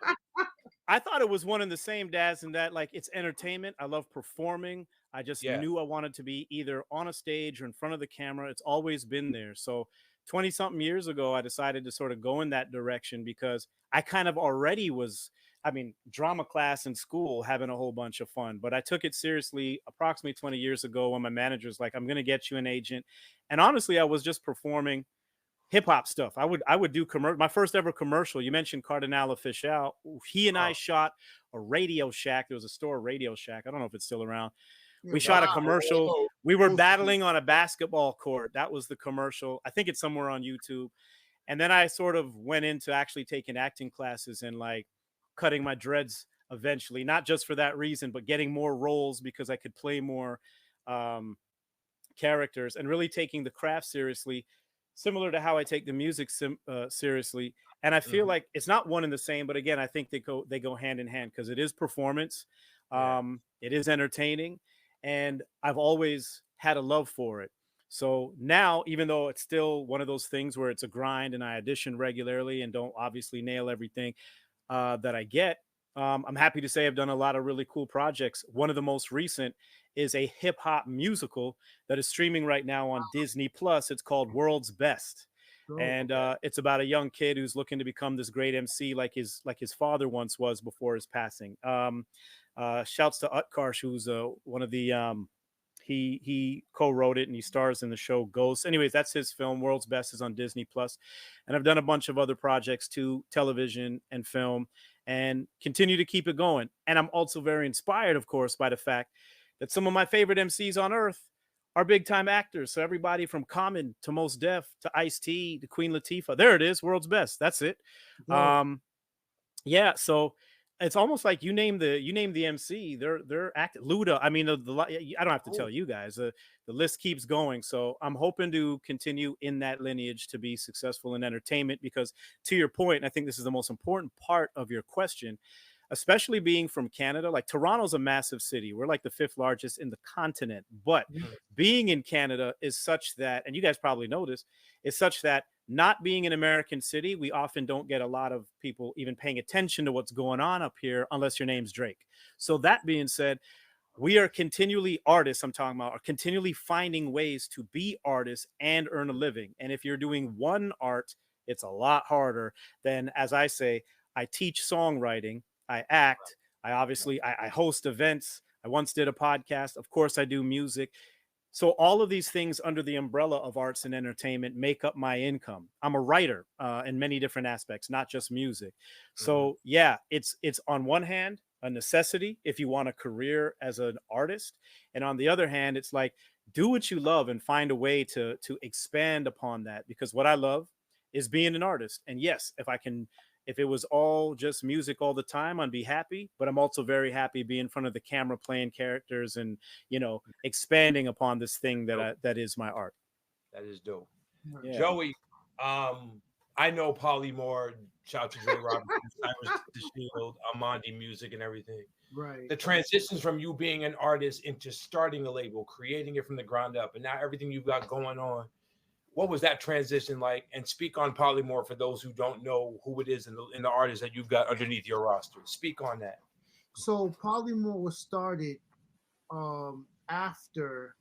I thought it was one and the same, Daz, in that like it's entertainment. I love performing. I just knew I wanted to be either on a stage or in front of the camera. It's always been there. So 20 something years ago, I decided to sort of go in that direction because I kind of already was, drama class in school, having a whole bunch of fun. But I took it seriously approximately 20 years ago when my manager's like, I'm going to get you an agent. And honestly, I was just performing hip hop stuff. I would do my first ever commercial. You mentioned Cardinal Official. He and I shot a Radio Shack. There was a store, Radio Shack. I don't know if it's still around. We shot a commercial. We were battling on a basketball court. That was the commercial. I think it's somewhere on YouTube. And then I sort of went into actually taking acting classes and like cutting my dreads eventually, not just for that reason, but getting more roles because I could play more characters and really taking the craft seriously, similar to how I take the music seriously. And I feel like it's not one and the same, but again, I think they go hand in hand because it is performance. It is entertaining. And I've always had a love for it. So now, even though it's still one of those things where it's a grind and I audition regularly and don't obviously nail everything that I get, I'm happy to say I've done a lot of really cool projects. One of the most recent is a hip hop musical that is streaming right now on Disney Plus. It's called World's Best. And it's about a young kid who's looking to become this great MC like his father once was before his passing. Shouts to Utkarsh, who's one of the he co-wrote it and he stars in the show Ghosts. Anyways, that's his film. World's Best is on Disney Plus. And I've done a bunch of other projects too, television and film, and continue to keep it going. And I'm also very inspired, of course, by the fact that some of my favorite MCs on earth are big time actors. So everybody from Common to Mos Def to Ice-T to Queen Latifah. There it is, World's Best. That's it. Yeah, so it's almost like you name the MC. They're acting. Luda. I mean, I don't have to tell you guys. The list keeps going. So I'm hoping to continue in that lineage to be successful in entertainment. Because to your point, and I think this is the most important part of your question, especially being from Canada. Like Toronto's a massive city. We're like the 5th largest in the continent. But being in Canada is such that, and you guys probably know this, is such that not being an American city, we often don't get a lot of people even paying attention to what's going on up here unless your name's Drake. So that being said, we are continually artists, I'm talking about, are continually finding ways to be artists and earn a living. And if you're doing one art, it's a lot harder than, as I say, I teach songwriting, I act, I host events. I once did a podcast. Of course, I do music. So all of these things under the umbrella of arts and entertainment make up my income. I'm a writer in many different aspects, not just music. So yeah, it's on one hand a necessity if you want a career as an artist, and on the other hand, it's like do what you love and find a way to expand upon that. Because what I love is being an artist, and yes, if it was all just music all the time, I'd be happy, but I'm also very happy being in front of the camera, playing characters and, expanding upon this thing that is my art. That is dope. Yeah. Joey, I know Polly Moore, shout out to Dre Robertson, Cyrus the Shield, Amandi Music and everything. Right. The transitions from you being an artist into starting a label, creating it from the ground up, and now everything you've got going on. What was that transition like? And speak on Polly Moore for those who don't know who it is in the artists that you've got underneath your roster. Speak on that. So Polly Moore was started after.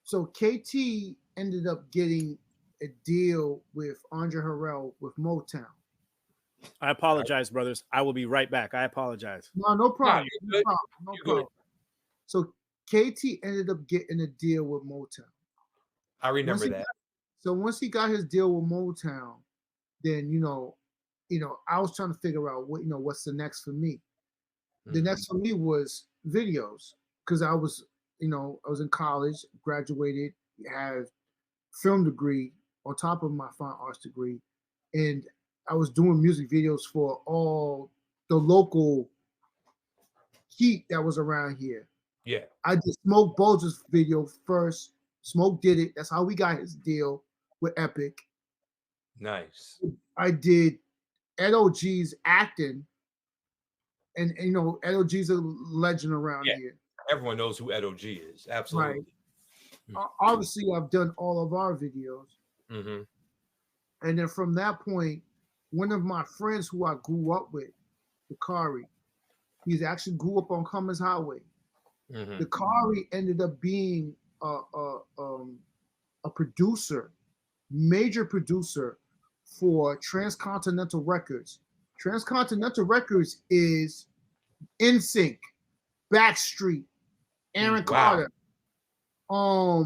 So KT ended up getting a deal with Andre Harrell with Motown. I apologize, brothers. I will be right back. I apologize. No problem. No problem. So KT ended up getting a deal with Motown. I remember that. So once he got his deal with Motown, then I was trying to figure out what's the next for me. The next for me was videos, because I was in college, graduated, had film degree on top of my fine arts degree, and I was doing music videos for all the local heat that was around here. Yeah. I did Smoke Bulger's video first. Smoke did it. That's how we got his deal with Epic. Nice. I did Edo G's acting, and you know, Edo G's a legend around here. Everyone knows who Edo G is. Absolutely. Right. Obviously, I've done all of our videos. Mm-hmm. And then from that point, one of my friends who I grew up with, Dakari, he's actually grew up on Cummins Highway. Mm-hmm. Dakari ended up being a producer, major producer for Transcontinental Records. Transcontinental Records is NSYNC, Backstreet, Aaron Carter, a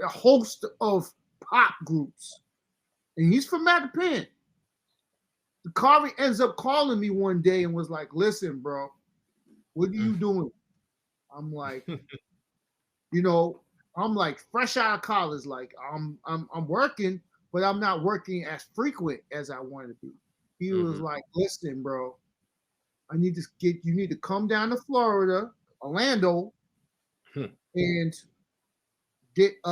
host of pop groups, and he's from Mattapan. Dakari ends up calling me one day and was like, "Listen, bro, what are you doing?" I'm like, you know, I'm like fresh out of college, like I'm working, but I'm not working as frequent as I want to be. He was like, "Listen, bro, you need to come down to Florida, Orlando, and get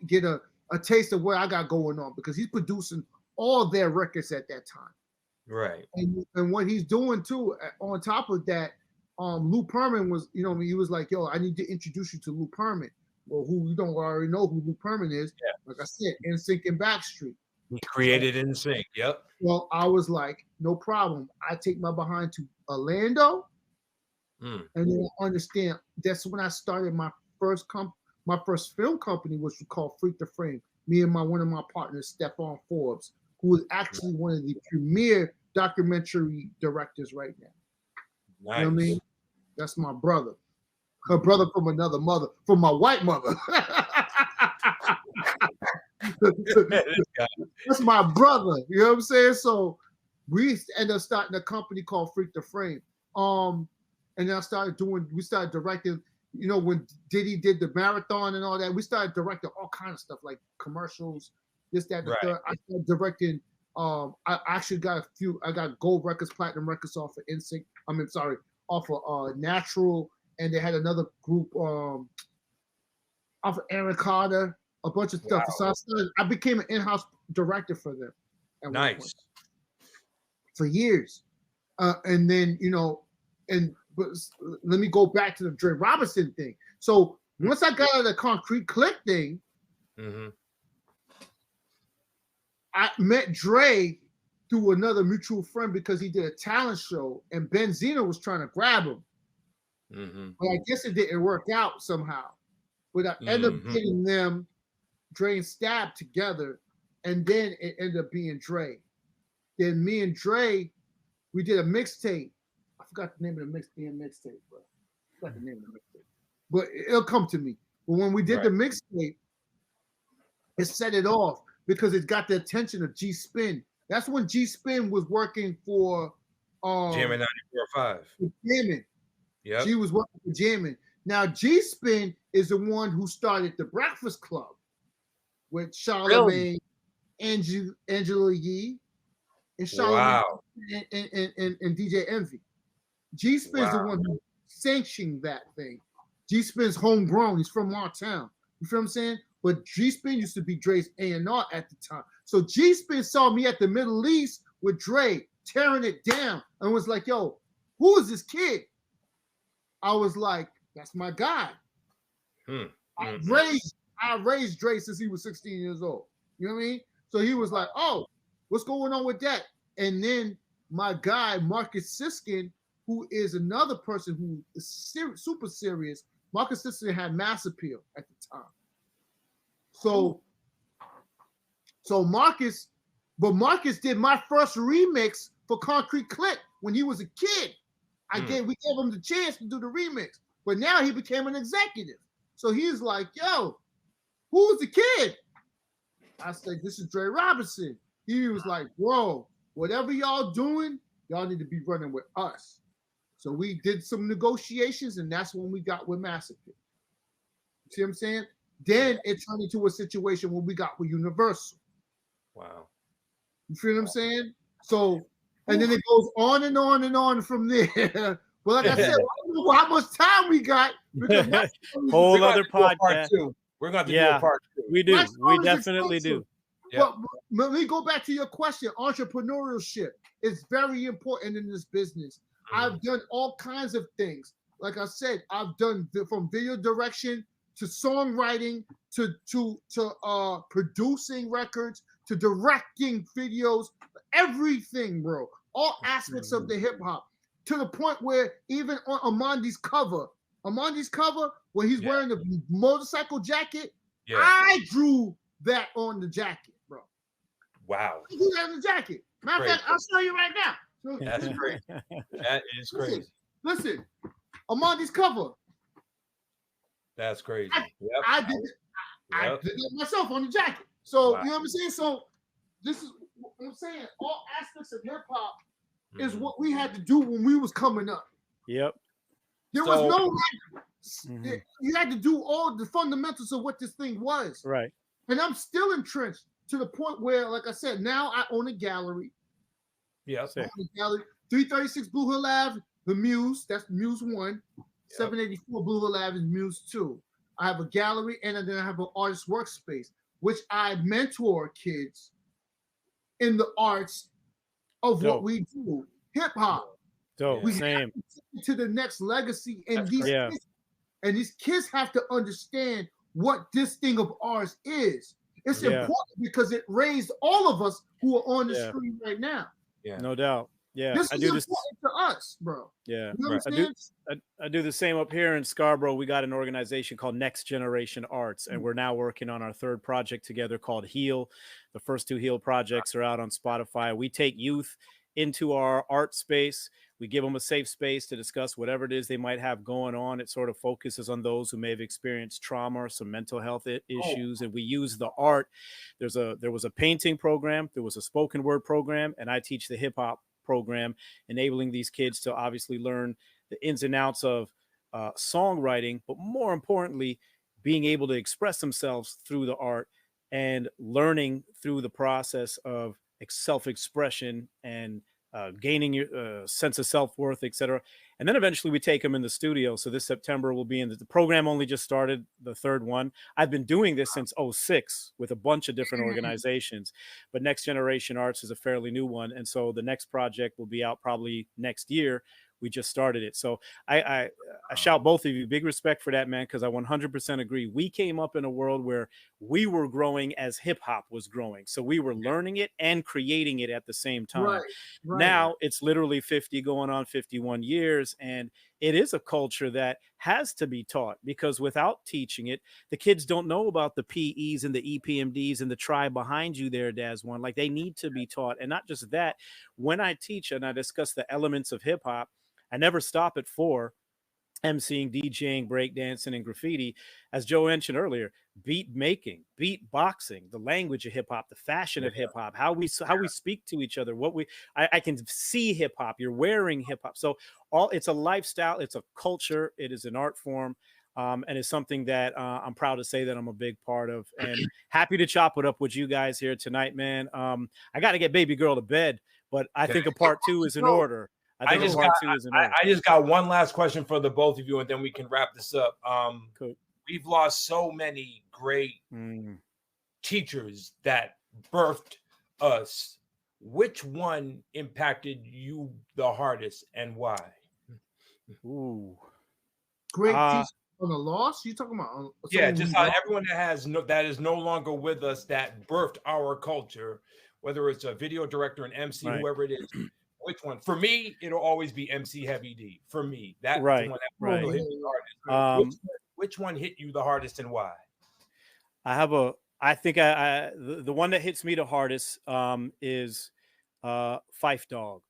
get a taste of what I got going on," because he's producing all their records at that time. Right. And what he's doing too, on top of that, Lou Pearlman was, you know, he was like, "Yo, I need to introduce you to Lou Pearlman." Well, who you don't already know who Lou Pearlman is. Yeah. Like I said, NSYNC and Backstreet. He created NSYNC. Yep. Well, I was like, no problem. I take my behind to Orlando, and then I understand. That's when I started my first film company, which was called Freak the Frame. Me and one of my partners, Stephon Forbes, who is actually one of the premier documentary directors right now. Nice. You know what I mean? That's my brother. Her brother from another mother, from my white mother. That's my brother. You know what I'm saying? So we ended up starting a company called Freak the Frame. And then we started directing, you know, when Diddy did the marathon and all that, we started directing all kinds of stuff, like commercials, this, that, and the third. I started directing, I actually got I got gold records, platinum records off of NSYNC. Off of Natural, and they had another group off of Aaron Carter, a bunch of stuff. So I became an in-house director for them. Nice. For years. And then, you know, but let me go back to the Dre Robinson thing. So once I got out of the Concrete Click thing, I met Dre through another mutual friend because he did a talent show and Benzino was trying to grab him. But I guess it didn't work out somehow. But I ended up getting them, Dre and Stab, together, and then it ended up being Dre. Then me and Dre, we did a mixtape. I forgot the name of the mixtape, bro. I forgot the name of the mixtape. But it'll come to me. But when we did the mixtape, it set it off because it got the attention of G Spin. That's when G Spin was working for Jammin' 94.5. Jammin'. Yeah. She was working for Jammin'. Now G Spin is the one who started the Breakfast Club with Charlamagne, Angela Yee, and Charlamagne and DJ Envy. G Spin's the one who sanctioned that thing. G Spin's homegrown. He's from our town. You feel what I'm saying? But G Spin used to be Dre's A&R at the time. So G Spin saw me at the Middle East with Dre tearing it down and was like, "Yo, who is this kid?" I was like, "That's my guy." I raised Dre since he was 16 years old. You know what I mean? So he was like, "Oh, what's going on with that?" And then my guy, Marcus Siskin, who is another person who is super serious. Marcus Siskin had Mass Appeal at the time. So Marcus did my first remix for Concrete Click when he was a kid. We gave him the chance to do the remix, but now he became an executive. So he's like, "Yo, who's the kid?" I said, "This is Dre Robinson." He was like, "Bro, whatever y'all doing, y'all need to be running with us." So we did some negotiations, and that's when we got with Mass Appeal. See what I'm saying? Then it turned into a situation where we got with Universal. Wow. You feel what I'm saying? So, and then it goes on and on and on from there. But like I said, I don't know how much time we got. Whole other podcast. We're going to do a part 2. We do. Lifestyle We is definitely expensive. do. Yep. But let me go back to your question. Entrepreneurship is very important in this business. I've done all kinds of things. Like I said, I've done from video direction to songwriting to producing records to directing videos, everything, bro. All aspects of the hip hop, to the point where even on Amandi's cover, where he's wearing the motorcycle jacket, I drew that on the jacket, bro. Wow. I drew that on the jacket. Matter of fact, I'll show you right now. That's great. That is crazy. Listen, Amandi's cover. That's crazy. I did it myself on the jacket. So you know what I'm saying? So this is what I'm saying. All aspects of hip hop is what we had to do when we was coming up. Yep. There was no you had to do all the fundamentals of what this thing was. Right. And I'm still entrenched to the point where, like I said, now I own a gallery. Yeah. 336 Blue Hill Ave, the Muse. That's Muse 1. 784 Blue Hill Ave is Muse 2. I have a gallery, and then I have an artist workspace, which I mentor kids in the arts of what we do. Hip hop. We have to the next legacy, and these kids have to understand what this thing of ours is. It's important because it raised all of us who are on the screen right now. Yeah, no doubt. Yeah, this is important to us, bro. Yeah, you know I do the same up here in Scarborough. We got an organization called Next Generation Arts, and we're now working on our third project together called Heal. The first 2 Heal projects are out on Spotify. We take youth into our art space. We give them a safe space to discuss whatever it is they might have going on. It sort of focuses on those who may have experienced trauma or some mental health issues. And we use the art. There was a painting program, there was a spoken word program, and I teach the hip hop program, enabling these kids to obviously learn the ins and outs of songwriting, but more importantly, being able to express themselves through the art and learning through the process of self-expression and gaining your sense of self-worth, etc. And then eventually we take them in the studio. So this September will be in the program only just started, the third one. I've been doing this since 2006 with a bunch of different organizations, but Next Generation Arts is a fairly new one. And so the next project will be out probably next year. We just started it. So I shout both of you, big respect for that, man, because I 100% agree. We came up in a world where we were growing as hip hop was growing. So we were learning it and creating it at the same time. Right. Now it's literally 50 going on 51 years. And it is a culture that has to be taught, because without teaching it, the kids don't know about the PEs and the EPMDs and the tribe behind you there, Daz One. Like, they need to be taught. And not just that, when I teach and I discuss the elements of hip hop, I never stop at 4, emceeing, DJing, breakdancing, and graffiti. As Joe mentioned earlier, beat making, beat boxing, the language of hip hop, the fashion of hip hop, how we speak to each other, I can see hip hop. You're wearing hip hop, so it's a lifestyle, it's a culture, it is an art form, and it's something that I'm proud to say that I'm a big part of, and happy to chop it up with you guys here tonight, man. I got to get baby girl to bed, but I think a part 2 is in order. I just got one last question for the both of you, and then we can wrap this up. Cool. We've lost so many great teachers that birthed us. Which one impacted you the hardest, and why? Ooh, great teacher on the loss. You talking about? Just how everyone that is no longer with us, that birthed our culture, whether it's a video director, an MC, whoever it is. Which one? For me, it'll always be MC Heavy D. For me, that's the one that hit me the hardest. Which one hit you the hardest, and why? I think the one that hits me the hardest is Phife Dawg.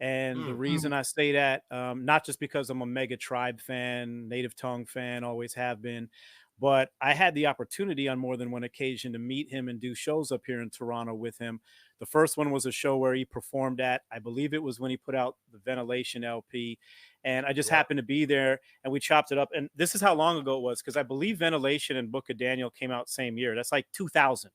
And the reason I say that, not just because I'm a mega Tribe fan, Native Tongue fan, always have been, but I had the opportunity on more than one occasion to meet him and do shows up here in Toronto with him. The first one was a show where he performed at, I believe it was when he put out the Ventilation LP. And I just happened to be there, and we chopped it up. And this is how long ago it was, because I believe Ventilation and Book of Daniel came out same year. That's like 2000.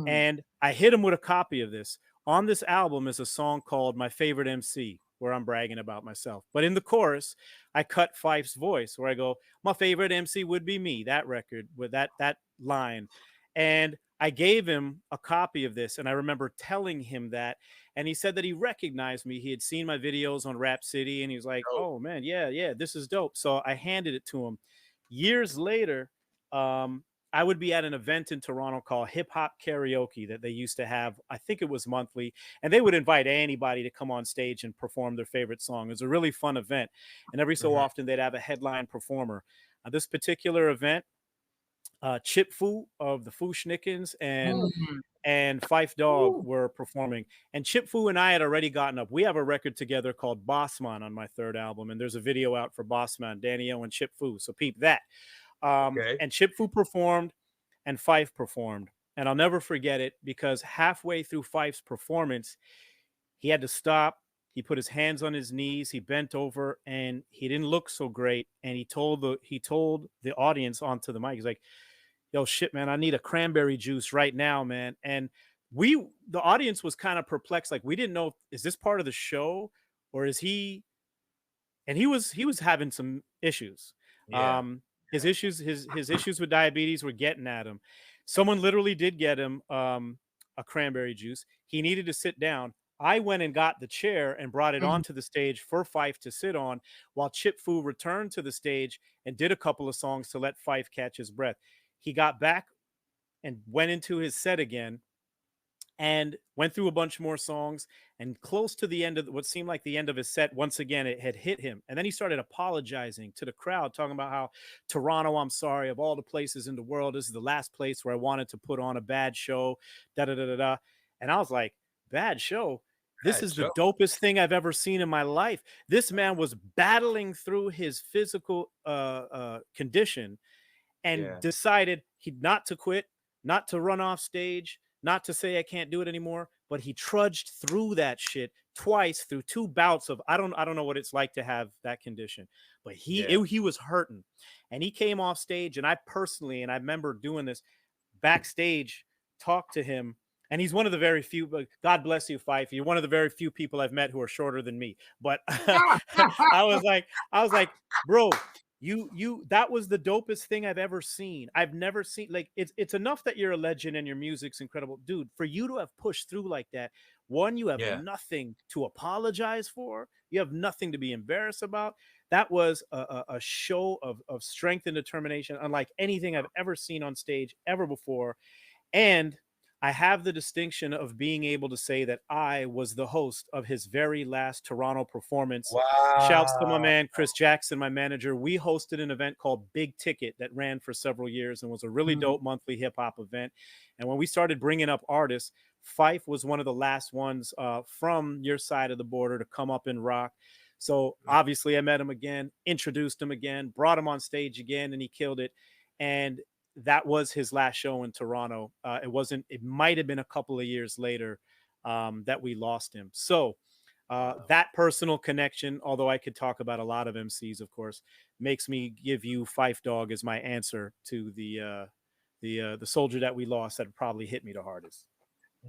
And I hit him with a copy of this. On this album is a song called My Favorite MC. where I'm bragging about myself. But in the chorus, I cut Fife's voice where I go, my favorite MC would be me, that record with that line. And I gave him a copy of this, and I remember telling him that, and he said that he recognized me. He had seen my videos on Rap City, and he was like, oh man, yeah, this is dope. So I handed it to him. Years later, I would be at an event in Toronto called Hip Hop Karaoke that they used to have. I think it was monthly, and they would invite anybody to come on stage and perform their favorite song. It was a really fun event, and every so often they'd have a headline performer. This particular event, Chip Fu of the Fu Schnickens and Phife Dawg were performing, and Chip Fu and I had already gotten up. We have a record together called Bossman on my third album, and there's a video out for Bossman, Danny O and Chip Fu, so peep that. And Chip Fu performed and Phife performed, and I'll never forget it because halfway through Fife's performance, he had to stop. He put his hands on his knees, he bent over, and he didn't look so great, and he told the audience onto the mic, he's like, yo, shit, man, I need a cranberry juice right now, man. And the audience was kind of perplexed. Like, we didn't know, is this part of the show or is he, and he was having some issues. His issues with diabetes were getting at him. Someone literally did get him a cranberry juice. He needed to sit down. I went and got the chair and brought it onto the stage for Phife to sit on, while Chip Fu returned to the stage and did a couple of songs to let Phife catch his breath. He got back and went into his set again and went through a bunch more songs, and close to the end of what seemed like the end of his set, once again, it had hit him. And then he started apologizing to the crowd, talking about how, Toronto, I'm sorry, of all the places in the world, this is the last place where I wanted to put on a bad show, da-da-da-da-da. And I was like, bad show? This is the dopest thing I've ever seen in my life. This man was battling through his physical condition and decided not to quit, not to run off stage, not to say I can't do it anymore, but he trudged through that shit twice through 2 bouts of I don't know what it's like to have that condition, but he was hurting, and he came off stage, and I personally, and I remember doing this backstage, talked to him, and he's one of the very few, but God bless you, Phife, you're one of the very few people I've met who are shorter than me. But I was like, bro, you that was the dopest thing I've ever seen. I've never seen, like, it's enough that you're a legend and your music's incredible, dude. For you to have pushed through like that, one, you have nothing to apologize for, you have nothing to be embarrassed about. That was a show of strength and determination unlike anything I've ever seen on stage ever before. And I have the distinction of being able to say that I was the host of his very last Toronto performance. Wow. Shouts to my man, Chris Jackson, my manager. We hosted an event called Big Ticket that ran for several years and was a really dope monthly hip hop event. And when we started bringing up artists, Phife was one of the last ones from your side of the border to come up and rock. So obviously I met him again, introduced him again, brought him on stage again, and he killed it. And that was his last show in Toronto. It might have been a couple of years later that we lost him. So that personal connection, although I could talk about a lot of MCs, of course, makes me give you Phife Dawg as my answer to the soldier that we lost that probably hit me the hardest.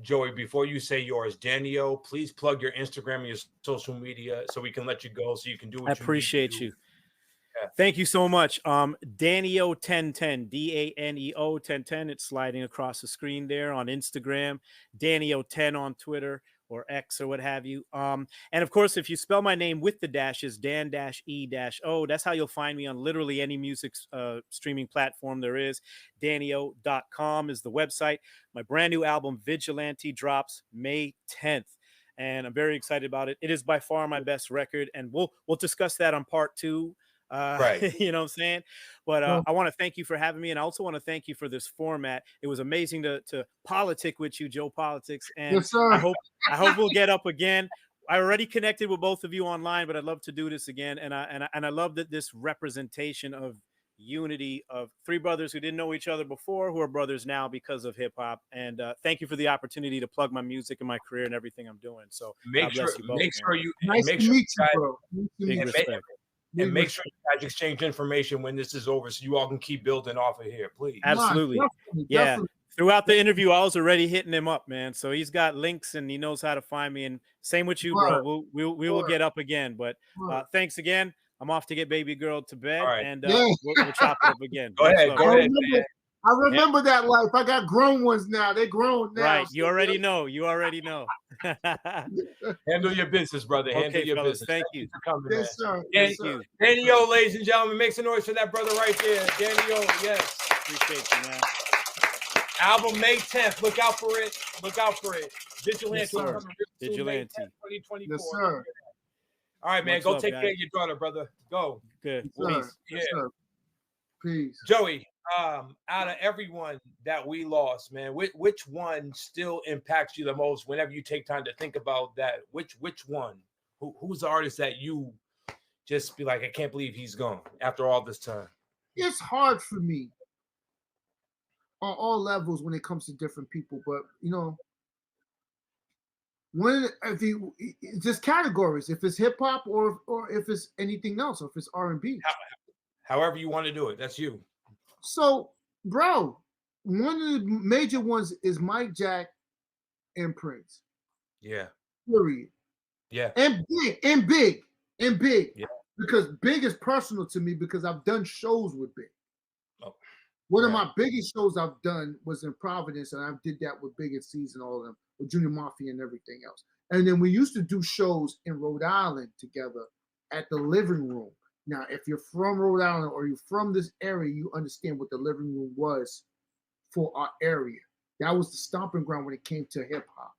Joey, before you say yours, Danny-O, please plug your Instagram and your social media so we can let you go, so you can do what you need to do. I appreciate you. Yeah. Thank you so much. Danny-O 1010, DANEO 1010. It's sliding across the screen there on Instagram. Danny-O 10 on Twitter or X or what have you. And of course, if you spell my name with the dashes, Dan-E-O, that's how you'll find me on literally any music streaming platform there is. Danny-O.com is the website. My brand new album, Vigilante, drops May 10th. And I'm very excited about it. It is by far my best record. And we'll discuss that on part 2. Right. You know what I'm saying? But I want to thank you for having me. And I also want to thank you for this format. It was amazing to politic with you, Joe Politics. And yes, sir. I hope we'll get up again. I already connected with both of you online, but I'd love to do this again. And I love that this representation of unity of 3 brothers who didn't know each other before, who are brothers now because of hip hop. And thank you for the opopportunity to plug my music and my career and everything I'm doing. So make sure you And make sure you guys exchange information when this is over, so you all can keep building off of here, please. Absolutely. Definitely. Throughout the interview, I was already hitting him up, man. So he's got links and he knows how to find me. And same with you, bro. We will get up again. But thanks again. I'm off to get baby girl to bed, and we'll chop it up again. Go ahead, man. I remember that life. I got grown ones now. They're grown now. Right. You already know. You already know. Handle your business, brother. Handle your business. Thank you for coming, yes, sir. Yes, sir. Danny O, ladies and gentlemen, make some noise for that brother right there. Danny O, yes. Appreciate you, man. Album May 10th. Look out for it. Look out for it. Vigilante. Yes, Vigilante. 2024. Yes, sir. All right, man. Much go love, take guys. care of your daughter, brother. Go. Good. Yes, yes, sir. Peace. Joey, out of everyone that we lost, man, which one still impacts you the most whenever you take time to think about that? Which one? Who's the artist that you just be like, I can't believe he's gone after all this time? It's hard for me on all levels when it comes to different people, but just categories, if it's hip hop or if it's anything else, or if it's R&B. However you want to do it, that's you. So, bro, one of the major ones is Mike Jack and Prince. Yeah. Period. Yeah. And big. Yeah. Because Big is personal to me because I've done shows with Big. Oh, one of my biggest shows I've done was in Providence, and I did that with Big and C's and all of them, with Junior Mafia and everything else. And then we used to do shows in Rhode Island together at the Living Room. Now, if you're from Rhode Island or you're from this area, you understand what the Living Room was for our area. That was the stomping ground when it came to hip hop.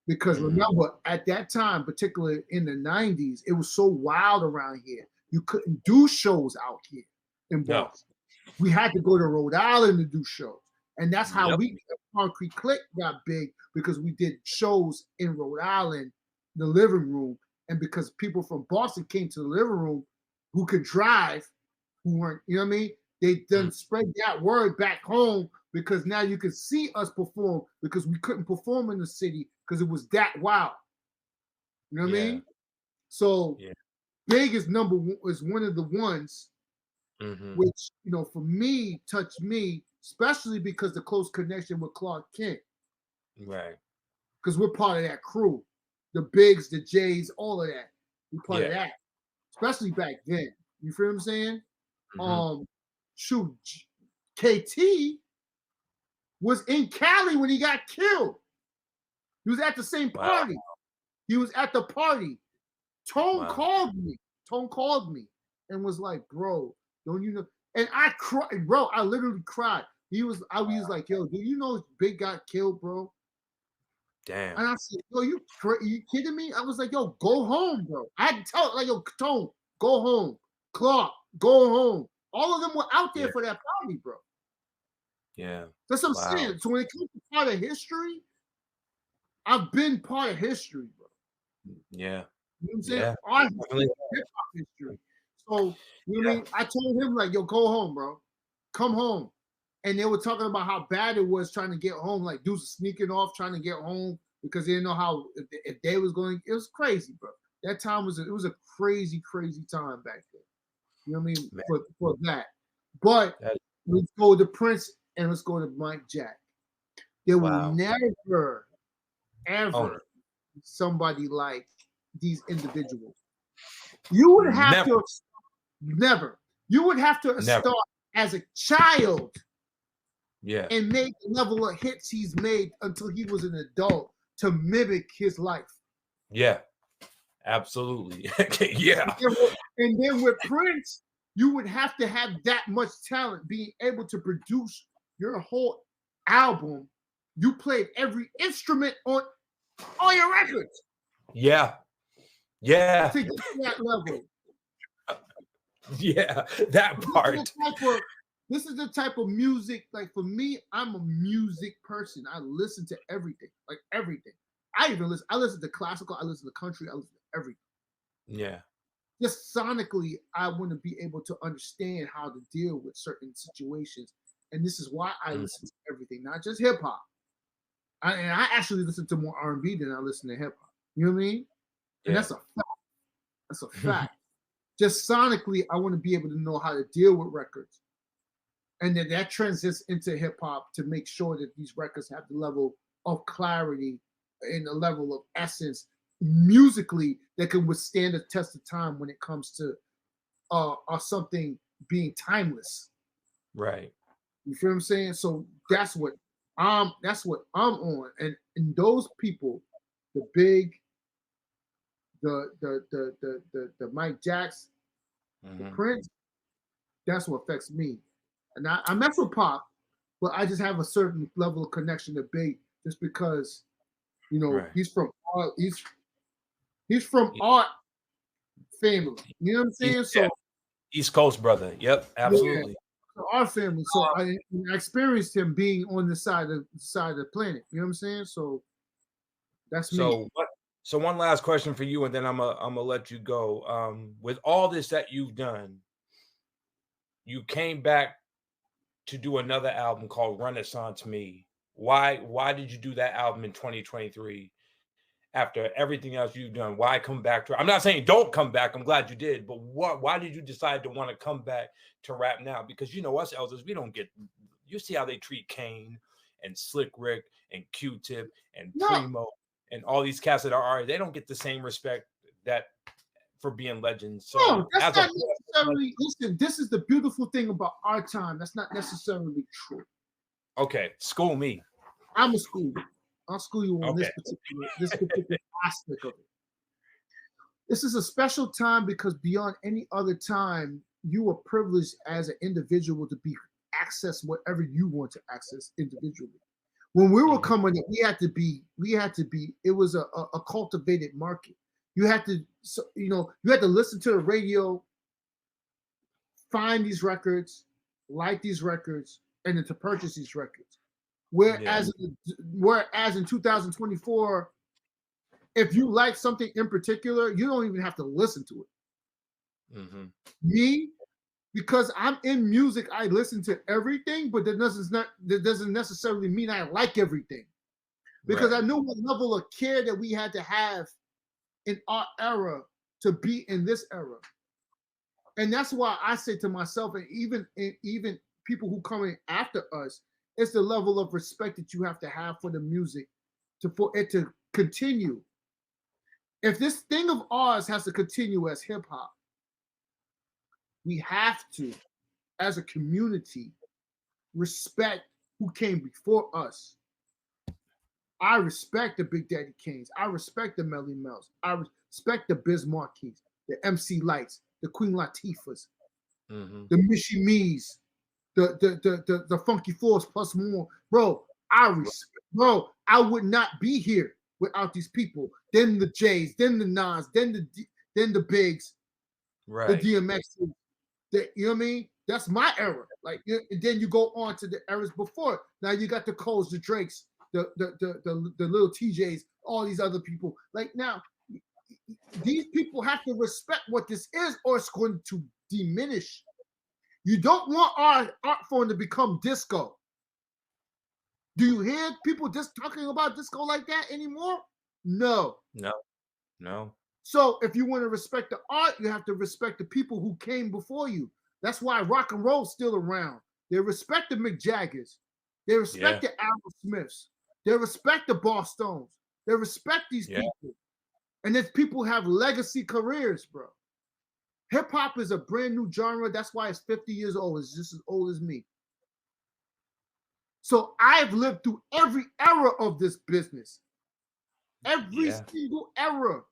Because remember, at that time, particularly in the 90s, it was so wild around here. You couldn't do shows out here in Boston. No. We had to go to Rhode Island to do shows. And that's how Concrete Click got big, because we did shows in Rhode Island, the Living Room. And because people from Boston came to the Living Room who could drive, who weren't, you know what I mean? They done spread that word back home, because now you can see us perform, because we couldn't perform in the city because it was that wild. You know what I mean? So Big is is one of the ones which, for me, touched me, especially because the close connection with Clark Kent. Right. Because we're part of that crew. The Bigs, the Jays, all of that. We're part of that. Especially back then. You feel what I'm saying? Shoot, KT was in Cali when he got killed. He was at the same party. Wow. He was at the party. Tone called me and was like, bro, don't you know? And I cried, bro. I literally cried. I was like, yo, do you know Big got killed, bro? Damn. And I said, yo, you kidding me? I was like, yo, go home, bro. I had to tell, like, yo, Tone, go home. Clark, go home. All of them were out there for that party, bro. Yeah. That's what I'm saying. So when it comes to part of history, I've been part of history, bro. Yeah. You know what I'm saying? Our hip-hop history. So, you know what I mean? I told him, like, yo, go home, bro. Come home. And they were talking about how bad it was trying to get home. Like, dudes sneaking off trying to get home because they didn't know how, if they was going. It was crazy, bro. That time was a crazy, crazy time back then. You know what I mean? For that. But let's go to Prince and let's go to Mike Jack. There will never, ever somebody like these individuals. You would have to You would have to start as a child and make the level of hits he's made until he was an adult to mimic his life. Yeah. Absolutely. Yeah. And then with Prince, you would have to have that much talent, being able to produce your whole album. You played every instrument on all your records. Yeah. Yeah. To get to that level. Yeah, that part. This is the type of music, like, for me, I'm a music person. I listen to everything, like everything. I listen to classical, I listen to country, I listen to everything. Yeah. Just sonically, I want to be able to understand how to deal with certain situations. And this is why I listen to everything, not just hip hop. And I actually listen to more R&B than I listen to hip hop. You know what I mean? And that's a fact. That's a fact. Just sonically, I want to be able to know how to deal with records. and then that transits into hip hop to make sure that these records have the level of clarity and the level of essence musically that can withstand the test of time when it comes to something being timeless. Right. You feel what I'm saying? So that's what I'm on. And those people, the Big, the Mike Jacks, the Prince, that's what affects me. And I mess with Pop, but I just have a certain level of connection to Big just because, you know, he's from art family. You know what I'm saying? So East Coast brother. Yep, absolutely. Yeah, our family. So I experienced him being on the side of the planet. You know what I'm saying? So that's me. So one last question for you, and then I'm gonna let you go. With all this that you've done, you came back to do another album called Renaissance Me. Why did you do that album in 2023 after everything else you've done? Why come back to it? I'm not saying don't come back. I'm glad you did, but why did you decide to want to come back to rap now? Because you know us elders, we don't get. You see how they treat Kane and Slick Rick and Q-Tip and Primo and all these cats that are they don't get the same respect that for being legends. So no, that's not necessarily. Listen, this is the beautiful thing about our time. That's not necessarily true. Okay, school me. I'm a school. I'll school you on this particular aspect of it. This is a special time because beyond any other time, you are privileged as an individual to be access whatever you want to access individually. When we were coming up, we had to be. It was a cultivated market. You had to, you had to listen to the radio, find these records, like these records, and then to purchase these records. Whereas in 2024, if you like something in particular, you don't even have to listen to it. Me, because I'm in music, I listen to everything, but that doesn't necessarily mean I like everything. Because I knew what level of care that we had to have in our era to be in this era. And that's why I say to myself, and even people who come in after us, it's the level of respect that you have to have for the music for it to continue. If this thing of ours has to continue as hip hop, we have to, as a community, respect who came before us. I respect the Big Daddy Kanes. I respect the Melly Mel's. I respect the Biz Marquies, the MC Lights, the Queen Latifahs, the Mishi Me's, the Funky Fours plus more. Bro, I would not be here without these people. Then the J's, then the Nas, then the Bigs, the DMXs. You know what I mean? That's my era. Like, and then you go on to the eras before. Now you got the Coles, the Drakes, the little TJs, all these other people. Like now, these people have to respect what this is, or it's going to diminish. You don't want our art form to become disco. Do you hear people just talking about disco like that anymore? No. So if you want to respect the art, you have to respect the people who came before you. That's why rock and roll's still around. They respect the Mick Jaggers. They respect the Aerosmiths. They respect the Boss Stones. They respect these people. And these people have legacy careers, bro. Hip hop is a brand new genre. That's why it's 50 years old. It's just as old as me. So I've lived through every era of this business. Every single era.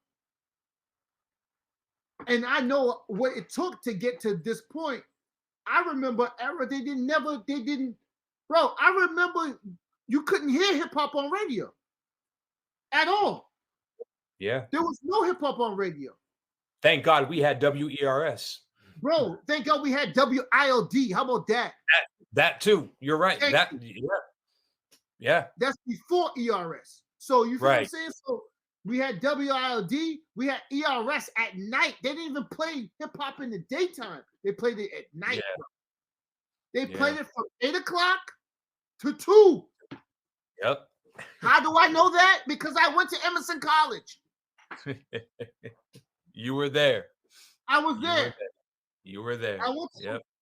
And I know what it took to get to this point. I remember era they didn't. Bro, I remember you couldn't hear hip hop on radio at all. Yeah. There was no hip hop on radio. Thank God we had WERS. Bro, thank God we had WILD. How about that? That too. You're right. That's before ERS. So you feel what I'm saying? So we had WILD, we had ERS at night. They didn't even play hip hop in the daytime. They played it at night. They played it from 8 o'clock to 2. Yep. How do I know that? Because I went to Emerson College. You were there. I was there. You were there. I went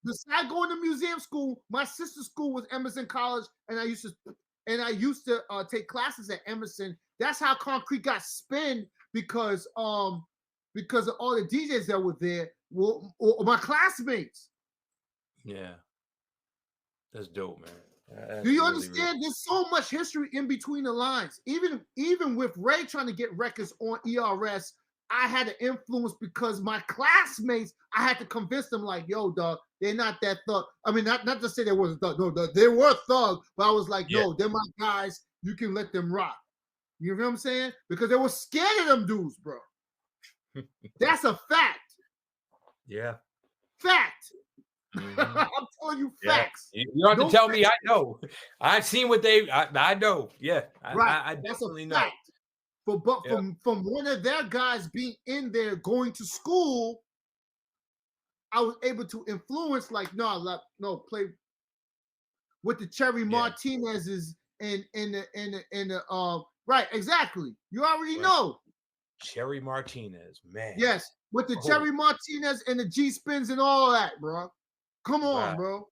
Besides going to museum school, my sister's school was Emerson College, and I used to take classes at Emerson. That's how Concrete got spin because of all the DJs that were there were my classmates. Yeah, that's dope, man. Do you understand? There's so much history in between the lines. Even with Ray trying to get records on ERS, I had an influence because my classmates, I had to convince them like, yo, dog, they're not that thug. I mean, not to say they wasn't thug. No, they were thug, but I was like, no, they're my guys. You can let them rock. You know what I'm saying? Because they were scared of them dudes, bro. That's a fact. Yeah. Fact. Mm-hmm. I'm telling you facts. You don't have to tell me. I know. I've seen what I know. Yeah. Right. I That's definitely a know. fact. But from one of their guys being in there going to school, I was able to influence no, play with the Cherry Martinez's and the right, exactly. You already know. Cherry Martinez, man. Yes, with the Cherry Martinez and the G spins and all that, bro. Come on, bro.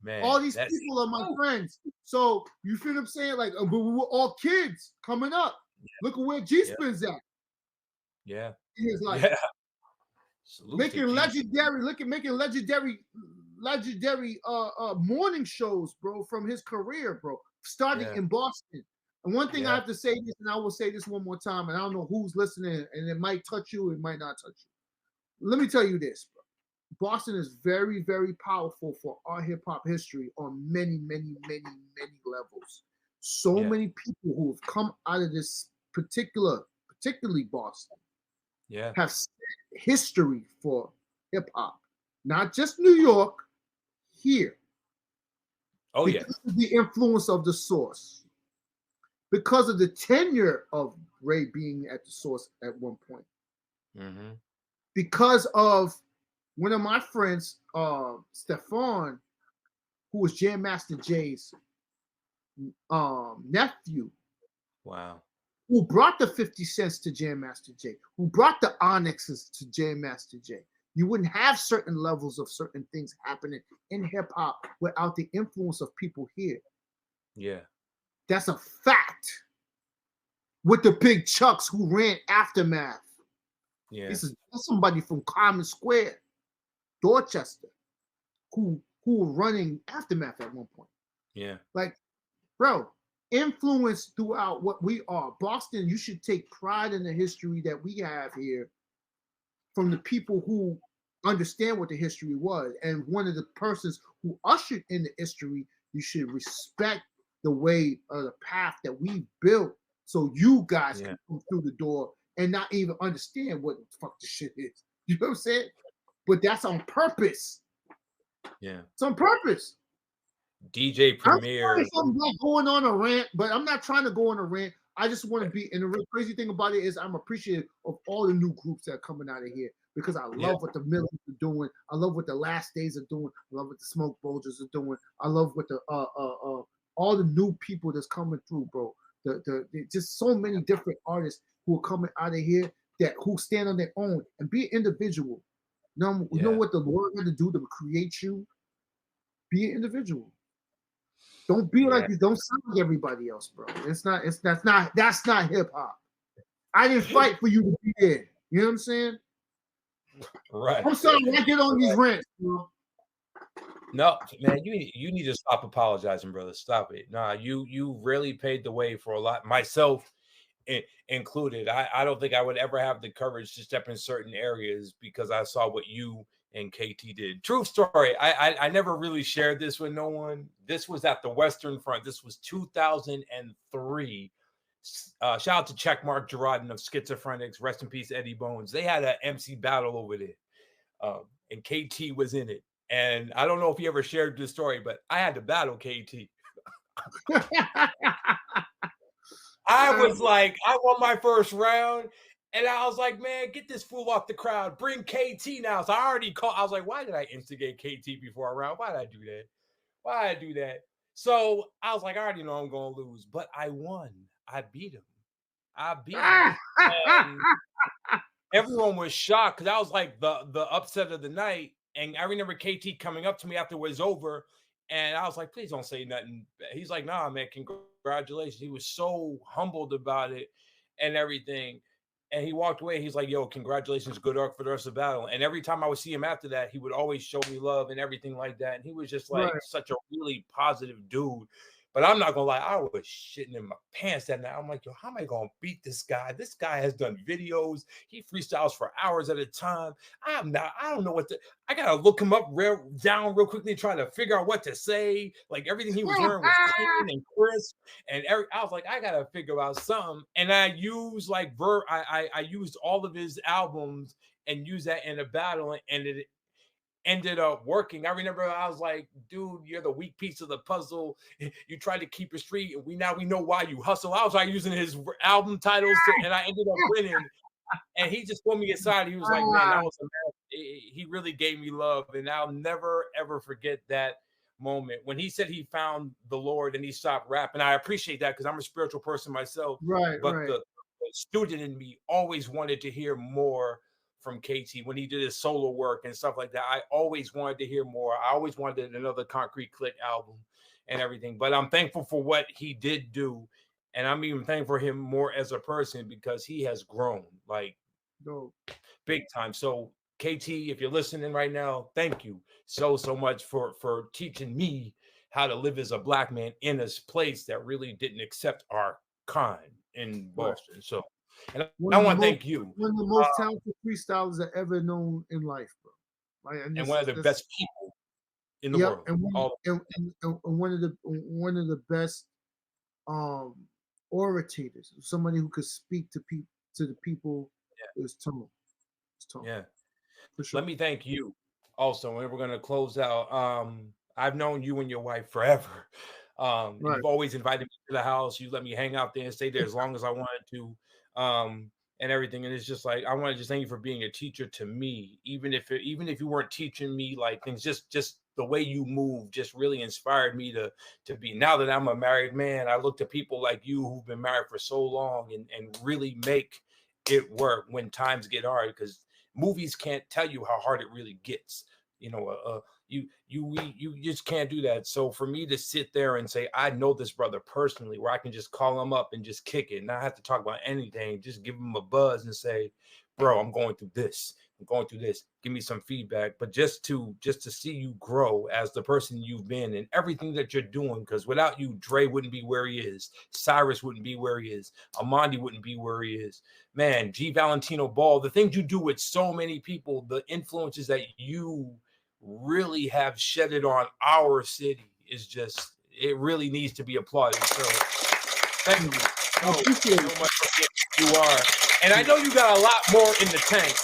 Man, all these people are my friends. So you feel what I'm saying? Like, but we were all kids coming up. Look at where G spins at. Yeah. He is like making legendary morning shows, bro, from his career, bro, starting in Boston. And one thing I have to say this, and I will say this one more time, and I don't know who's listening, and it might touch you, it might not touch you. Let me tell you this, bro. Boston is very, very powerful for our hip-hop history on many, many, many, many levels. So many people who have come out of this particularly Boston, have set history for hip-hop. Not just New York, here. Oh, because of the influence of the Source. Because of the tenure of Ray being at the Source at one point. Mm-hmm. Because of one of my friends, Stefan, who was Jam Master Jay's nephew. Wow. Who brought the 50 cents to Jam Master Jay, who brought the Onyxes to Jam Master Jay. You wouldn't have certain levels of certain things happening in hip hop without the influence of people here. Yeah. That's a fact. With the big Chucks who ran Aftermath. Yeah. This is somebody from Common Square, Dorchester, who were running Aftermath at one point. Yeah. Like, bro, influence throughout what we are. Boston, you should take pride in the history that we have here from the people who understand what the history was. And one of the persons who ushered in the history, you should respect the way of the path that we built so you guys can come through the door and not even understand what the fuck this shit is. You know what I'm saying? But that's on purpose. Yeah. It's on purpose. DJ Premier. I'm not going on a rant, but I'm not trying to go on a rant. I just want to be, and the real crazy thing about it is I'm appreciative of all the new groups that are coming out of here because I love what the Millers are doing. I love what the Last Days are doing. I love what the Smoke Bulgers are doing. I love what the all the new people that's coming through, bro. The just so many different artists who are coming out of here who stand on their own and be an individual. You know what the Lord had to do to create you? Be an individual. Don't be like you. Don't sound like everybody else, bro. That's not hip hop. I didn't fight for you to be there. You know what I'm saying? Right. I'm sorry I get on these rants, bro. No, man, you need to stop apologizing, brother. Stop it. Nah, you really paved the way for a lot, myself included. I don't think I would ever have the courage to step in certain areas because I saw what you and KT did. True story. I never really shared this with no one. This was at the Western Front. This was 2003. Shout out to Checkmark Girardin of Schizophrenics. Rest in peace, Eddie Bones. They had an MC battle over there, and KT was in it. And I don't know if he ever shared this story, but I had to battle KT. I was like, I won my first round. And I was like, man, get this fool off the crowd. Bring KT now. So I already called. I was like, why did I instigate KT before a round? Why did I do that? Why did I do that? So I was like, I already know I'm going to lose. But I won. I beat him. And everyone was shocked because I was like the upset of the night. And I remember KT coming up to me after it was over, and I was like, please don't say nothing. He's like, nah, man, congratulations. He was so humbled about it and everything. And he walked away. He's like, yo, congratulations, good luck for the rest of the battle. And every time I would see him after that, he would always show me love and everything like that. And he was just like such a really positive dude. But I'm not gonna lie, I was shitting in my pants that night. I'm like, yo, how am I gonna beat this guy? This guy has done videos. He freestyles for hours at a time. I don't know what to. I gotta look him up down real quickly, trying to figure out what to say. Like everything he was wearing was clean and crisp, and I was like, I gotta figure out something. And I used like I used all of his albums and used that in a battle, and it ended up working. I remember I was like, dude, you're the weak piece of the puzzle. You tried to keep it street, and we know why you hustle. I was like using his album titles, and I ended up winning. And he just pulled me aside. He was like, man, that was a man. He really gave me love. And I'll never, ever forget that moment when he said he found the Lord and he stopped rapping. I appreciate that because I'm a spiritual person myself. Right. The student in me always wanted to hear more from KT when he did his solo work and stuff like that. I always wanted to hear more. I always wanted another Concrete Click album and everything. But I'm thankful for what he did do. And I'm even thankful for him more as a person because he has grown like big time. So KT, if you're listening right now, thank you so much for teaching me how to live as a black man in this place that really didn't accept our kind in Boston. So, and I want to thank you. One of the most talented freestylers I've ever known in life, bro. Like, and one of the best people in the world. And one of the best orators, somebody who could speak to the people. Is Tone. Yeah, for sure. Let me thank you also, and we're gonna close out. I've known you and your wife forever. You've always invited me to the house. You let me hang out there and stay there as long as I wanted to, and everything. And it's just like I want to just thank you for being a teacher to me, even if you weren't teaching me like things, just the way you move just really inspired me to be. Now that I'm a married man, I look to people like you who've been married for so long and really make it work when times get hard, because movies can't tell you how hard it really gets. You just can't do that. So for me to sit there and say, I know this brother personally, where I can just call him up and just kick it, not have to talk about anything, just give him a buzz and say, bro, I'm going through this. Give me some feedback. But just to see you grow as the person you've been and everything that you're doing, because without you, Dre wouldn't be where he is. Cyrus wouldn't be where he is. Amandi wouldn't be where he is. Man, G. Valentino Ball, the things you do with so many people, the influences that you really have shedded on our city is just, it really needs to be applauded. So thank you so much for being who you are. And I know you got a lot more in the tank.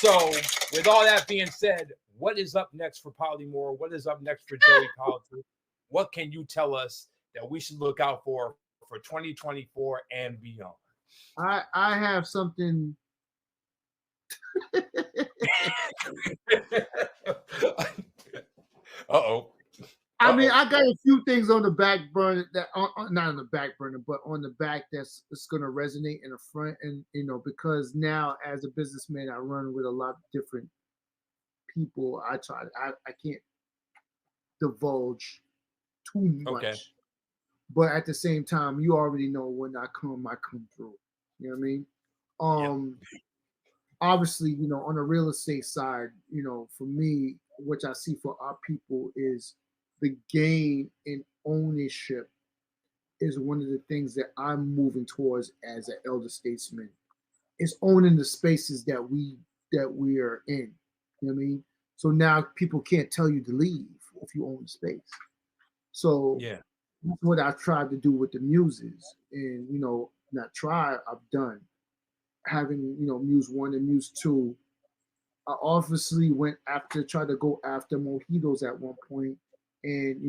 So with all that being said, what is up next for Polymore? What is up next for Joey Politics? What can you tell us that we should look out for 2024 and beyond? I have something. I mean, I got a few things on the back burner that not on the back burner, but on the back that's going to resonate in the front. And because now as a businessman, I run with a lot of different people. I can't divulge too much, but at the same time, you already know when I come through. You know what I mean? Obviously, on the real estate side, for me, which I see for our people is the gain in ownership is one of the things that I'm moving towards as an elder statesman. It's owning the spaces that we are in. You know what I mean? So now people can't tell you to leave if you own the space. So that's what I tried to do with the muses. And not try, I've done. Having Muse 1 and Muse 2, I obviously tried to go after mojitos at one point, and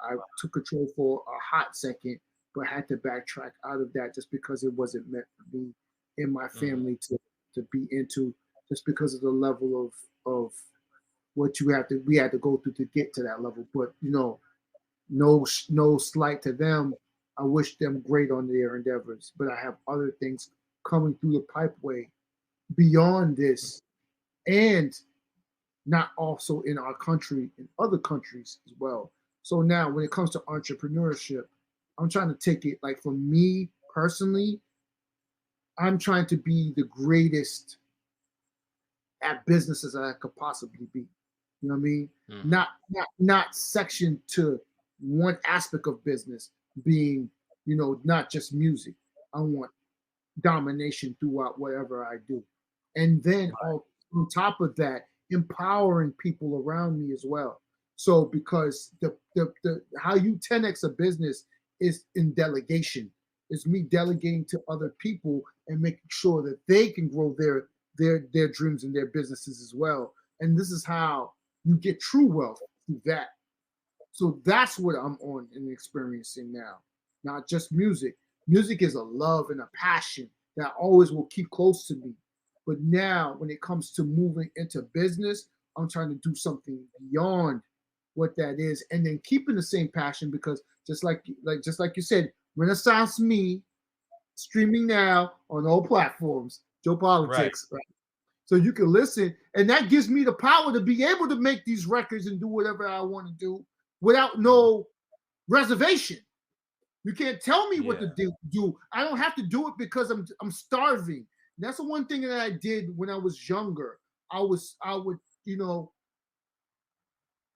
I took control for a hot second, but had to backtrack out of that just because it wasn't meant for me and my family to be into, just because of the level of what we had to go through to get to that level. But no slight to them. I wish them great on their endeavors, but I have other things coming through the pipeway beyond this, and not also in our country, in other countries as well. So now when it comes to entrepreneurship, I'm trying to take it like for me personally, I'm trying to be the greatest at business as I could possibly be. You know what I mean? Not sectioned to one aspect of business being, not just music. I want domination throughout whatever I do. And then on top of that, empowering people around me as well. So because the how you 10x a business is in delegation. It's me delegating to other people and making sure that they can grow their dreams and their businesses as well. And this is how you get true wealth through that. So that's what I'm on and experiencing now. Not just music. Music is a love and a passion that always will keep close to me. But now when it comes to moving into business, I'm trying to do something beyond what that is, and then keeping the same passion, because just like you said, Renaissance Me, streaming now on all platforms, Joe Politics, right? So you can listen, and that gives me the power to be able to make these records and do whatever I want to do without no reservation. You can't tell me what to do. I don't have to do it because I'm starving. And that's the one thing that I did when I was younger. I would,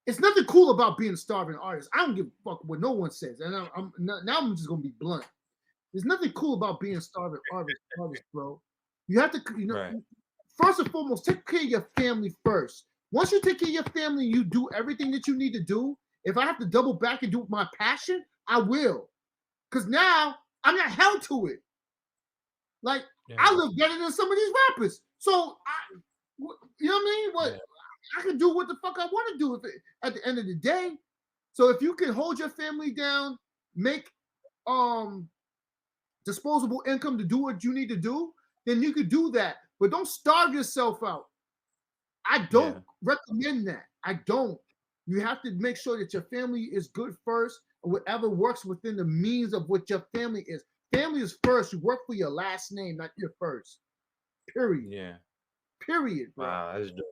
it's nothing cool about being a starving artist. I don't give a fuck what no one says. And I'm just gonna be blunt. There's nothing cool about being a starving artist, bro. You have to, first and foremost, take care of your family first. Once you take care of your family, you do everything that you need to do. If I have to double back and do my passion, I will. Because now I'm not held to it. Like, I live better than some of these rappers. So, you know what I mean? I can do what the fuck I want to do at the end of the day. So if you can hold your family down, make disposable income to do what you need to do, then you could do that. But don't starve yourself out. I don't recommend that. I don't. You have to make sure that your family is good first, or whatever works within the means of what your family is. Family is first. You work for your last name, not your first. Period. Yeah. Period, bro. Wow, that's dope.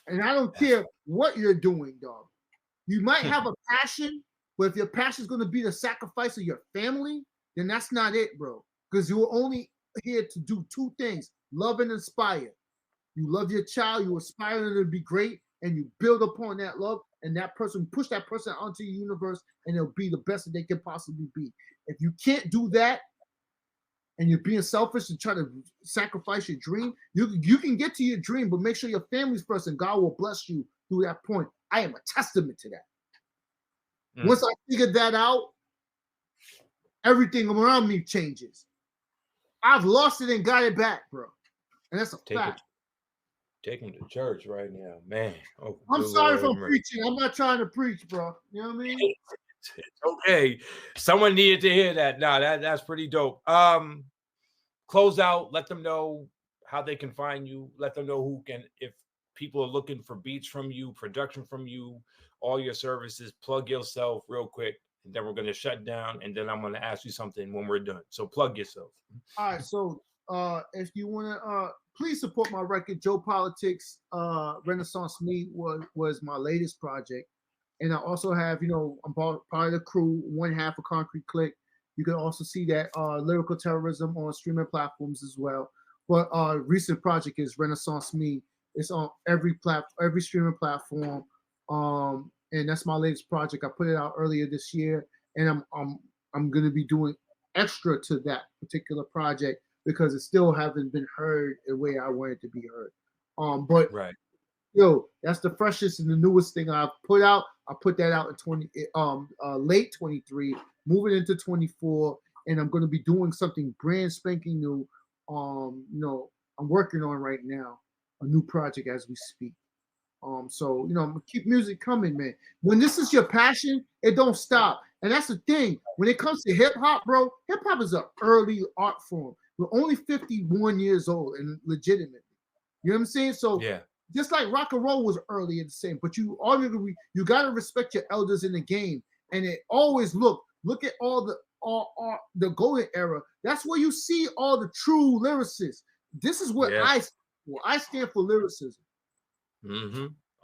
And I don't care what you're doing, dog. You might have a passion, but if your passion is going to be the sacrifice of your family, then that's not it, bro. Because you're only here to do two things: love and inspire. You love your child, you aspire them to be great, and you build upon that love, and that person, push that person onto your universe, and they'll be the best that they can possibly be. If you can't do that, and you're being selfish and try to sacrifice your dream, you can get to your dream, but make sure your family's first, and God will bless you through that point. I am a testament to that. Once I figured that out, everything around me changes. I've lost it and got it back, bro. And that's a fact. Take him to church right now, man. Oh, I'm sorry for preaching. I'm not trying to preach, bro. You know what I mean? It's okay. Someone needed to hear that. No, that's pretty dope. Close out. Let them know how they can find you. Let them know who can, if people are looking for beats from you, production from you, all your services. Plug yourself real quick, and then we're going to shut down, and then I'm going to ask you something when we're done. So plug yourself. All right. So if you want to, please support my record. Joe Politics, Renaissance Me was my latest project. And I also have, I'm part of the crew, one half of Concrete Click. You can also see that Lyrical Terrorism on streaming platforms as well. But recent project is Renaissance Me. It's on every streaming platform. And that's my latest project. I put it out earlier this year, and I'm gonna be doing extra to that particular project because it still haven't been heard the way I want it to be heard. But that's the freshest and the newest thing I've put out. I put that out in late 23, moving into 24, and I'm going to be doing something brand spanking new. I'm working on right now a new project as we speak. So I'm gonna keep music coming, man. When this is your passion, it don't stop. And that's the thing. When it comes to hip hop, bro, hip hop is an early art form. We're only 51 years old and legitimately. You know what I'm saying? So just like rock and roll was early and the same, but you gotta respect your elders in the game. And it always look at all the golden era. That's where you see all the true lyricists. This is what I stand for. I stand for lyricism.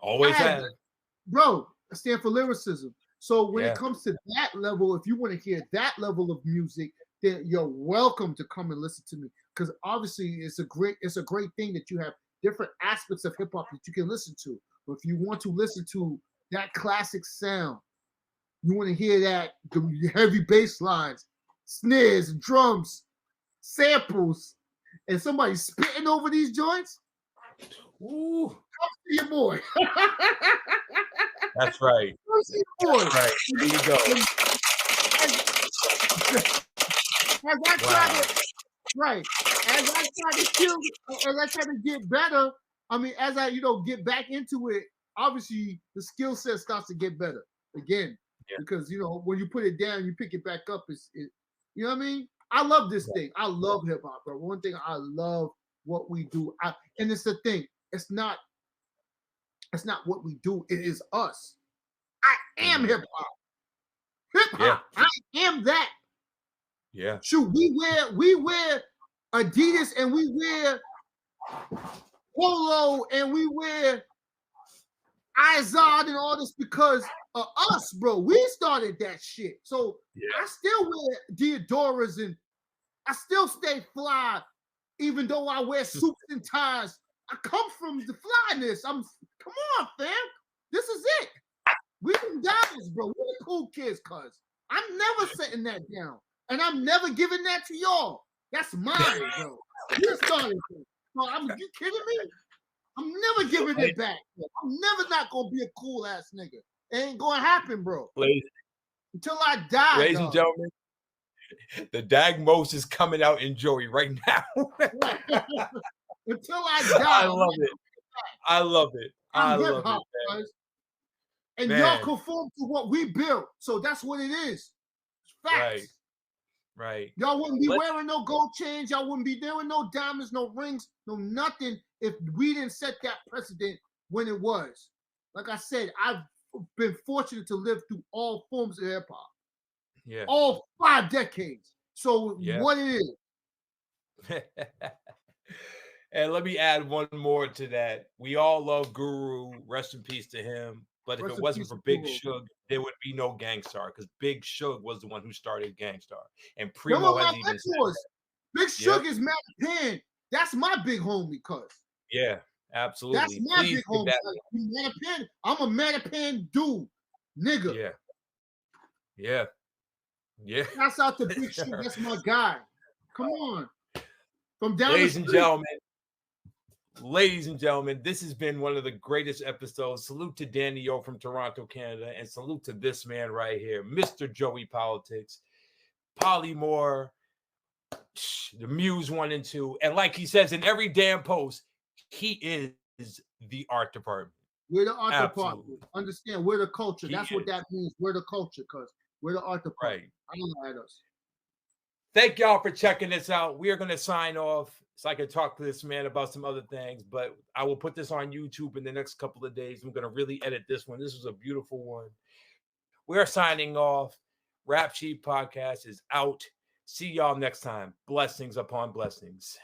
Always has. Bro, I stand for lyricism. So when Yeah. it comes to that level, if you want to hear that level of music, then you're welcome to come and listen to me. Because obviously it's a great thing that you have different aspects of hip hop that you can listen to. But if you want to listen to that classic sound, you want to hear that the heavy bass lines, snares, drums, samples, and somebody spitting over these joints. Ooh. Come see your boy. That's right. Come see your boy. That's right. There you go. As I try to, right, as I try to get better, I mean, as I, get back into it, obviously the skill set starts to get better again. Yeah. Because, when you put it down, you pick it back up. You know what I mean? I love this thing. I love hip hop, bro. One thing I love what we do. And it's the thing. It's not what we do. It is us. I am hip hop. Hip hop. Yeah. I am that. Yeah. Shoot, we wear Adidas and we wear Polo and we wear Izod and all this because of us, bro. We started that shit. So I still wear Diodoras and I still stay fly, even though I wear suits and ties. I come from the flyness. Come on, fam. This is it. We the guys, bro. We the cool kids, cuz. I'm never setting that down. And I'm never giving that to y'all. That's mine, bro. You started it. You kidding me? I'm never giving it back. Bro. I'm never not gonna be a cool ass nigga. It ain't gonna happen, bro. Until I die. Ladies and gentlemen, the Dagmos is coming out in Joey right now. Until I die. I love it. I love it. I love it. Guys. And y'all conform to what we built. So that's what it is. Facts. Right. Y'all wouldn't be wearing no gold chains. Y'all wouldn't be there with no diamonds, no rings, no nothing if we didn't set that precedent when it was. Like I said, I've been fortunate to live through all forms of hip hop. Yeah. All 5 decades. So what it is. And let me add one more to that. We all love Guru. Rest in peace to him. But if it wasn't for Big Shug, there would be no Gang Starr because Big Shug was the one who started Gang Starr. And Primo has even said that. Big Shug is Matt Penn. That's my big homie, cuz. Yeah, absolutely. That's my big homie. Matt Penn. I'm a Matt Penn dude, nigga. Yeah. Shouts out to Big Shug. That's my guy. Come on. From down Ladies and gentlemen, this has been one of the greatest episodes. Salute to Danny O from Toronto, Canada, and salute to this man right here, Mr. Joey Politics, Polymore, the Muse 1 and 2. And like he says in every damn post, he is the art department. We're the art department. Understand, we're the culture. That's what that means. We're the culture, cuz we're the art department. Right. I don't know at us. Thank y'all for checking this out. We are going to sign off so I can talk to this man about some other things, but I will put this on YouTube in the next couple of days. I'm going to really edit this one. This was a beautiful one. We are signing off. Rap Sheet Podcast is out. See y'all next time. Blessings upon blessings.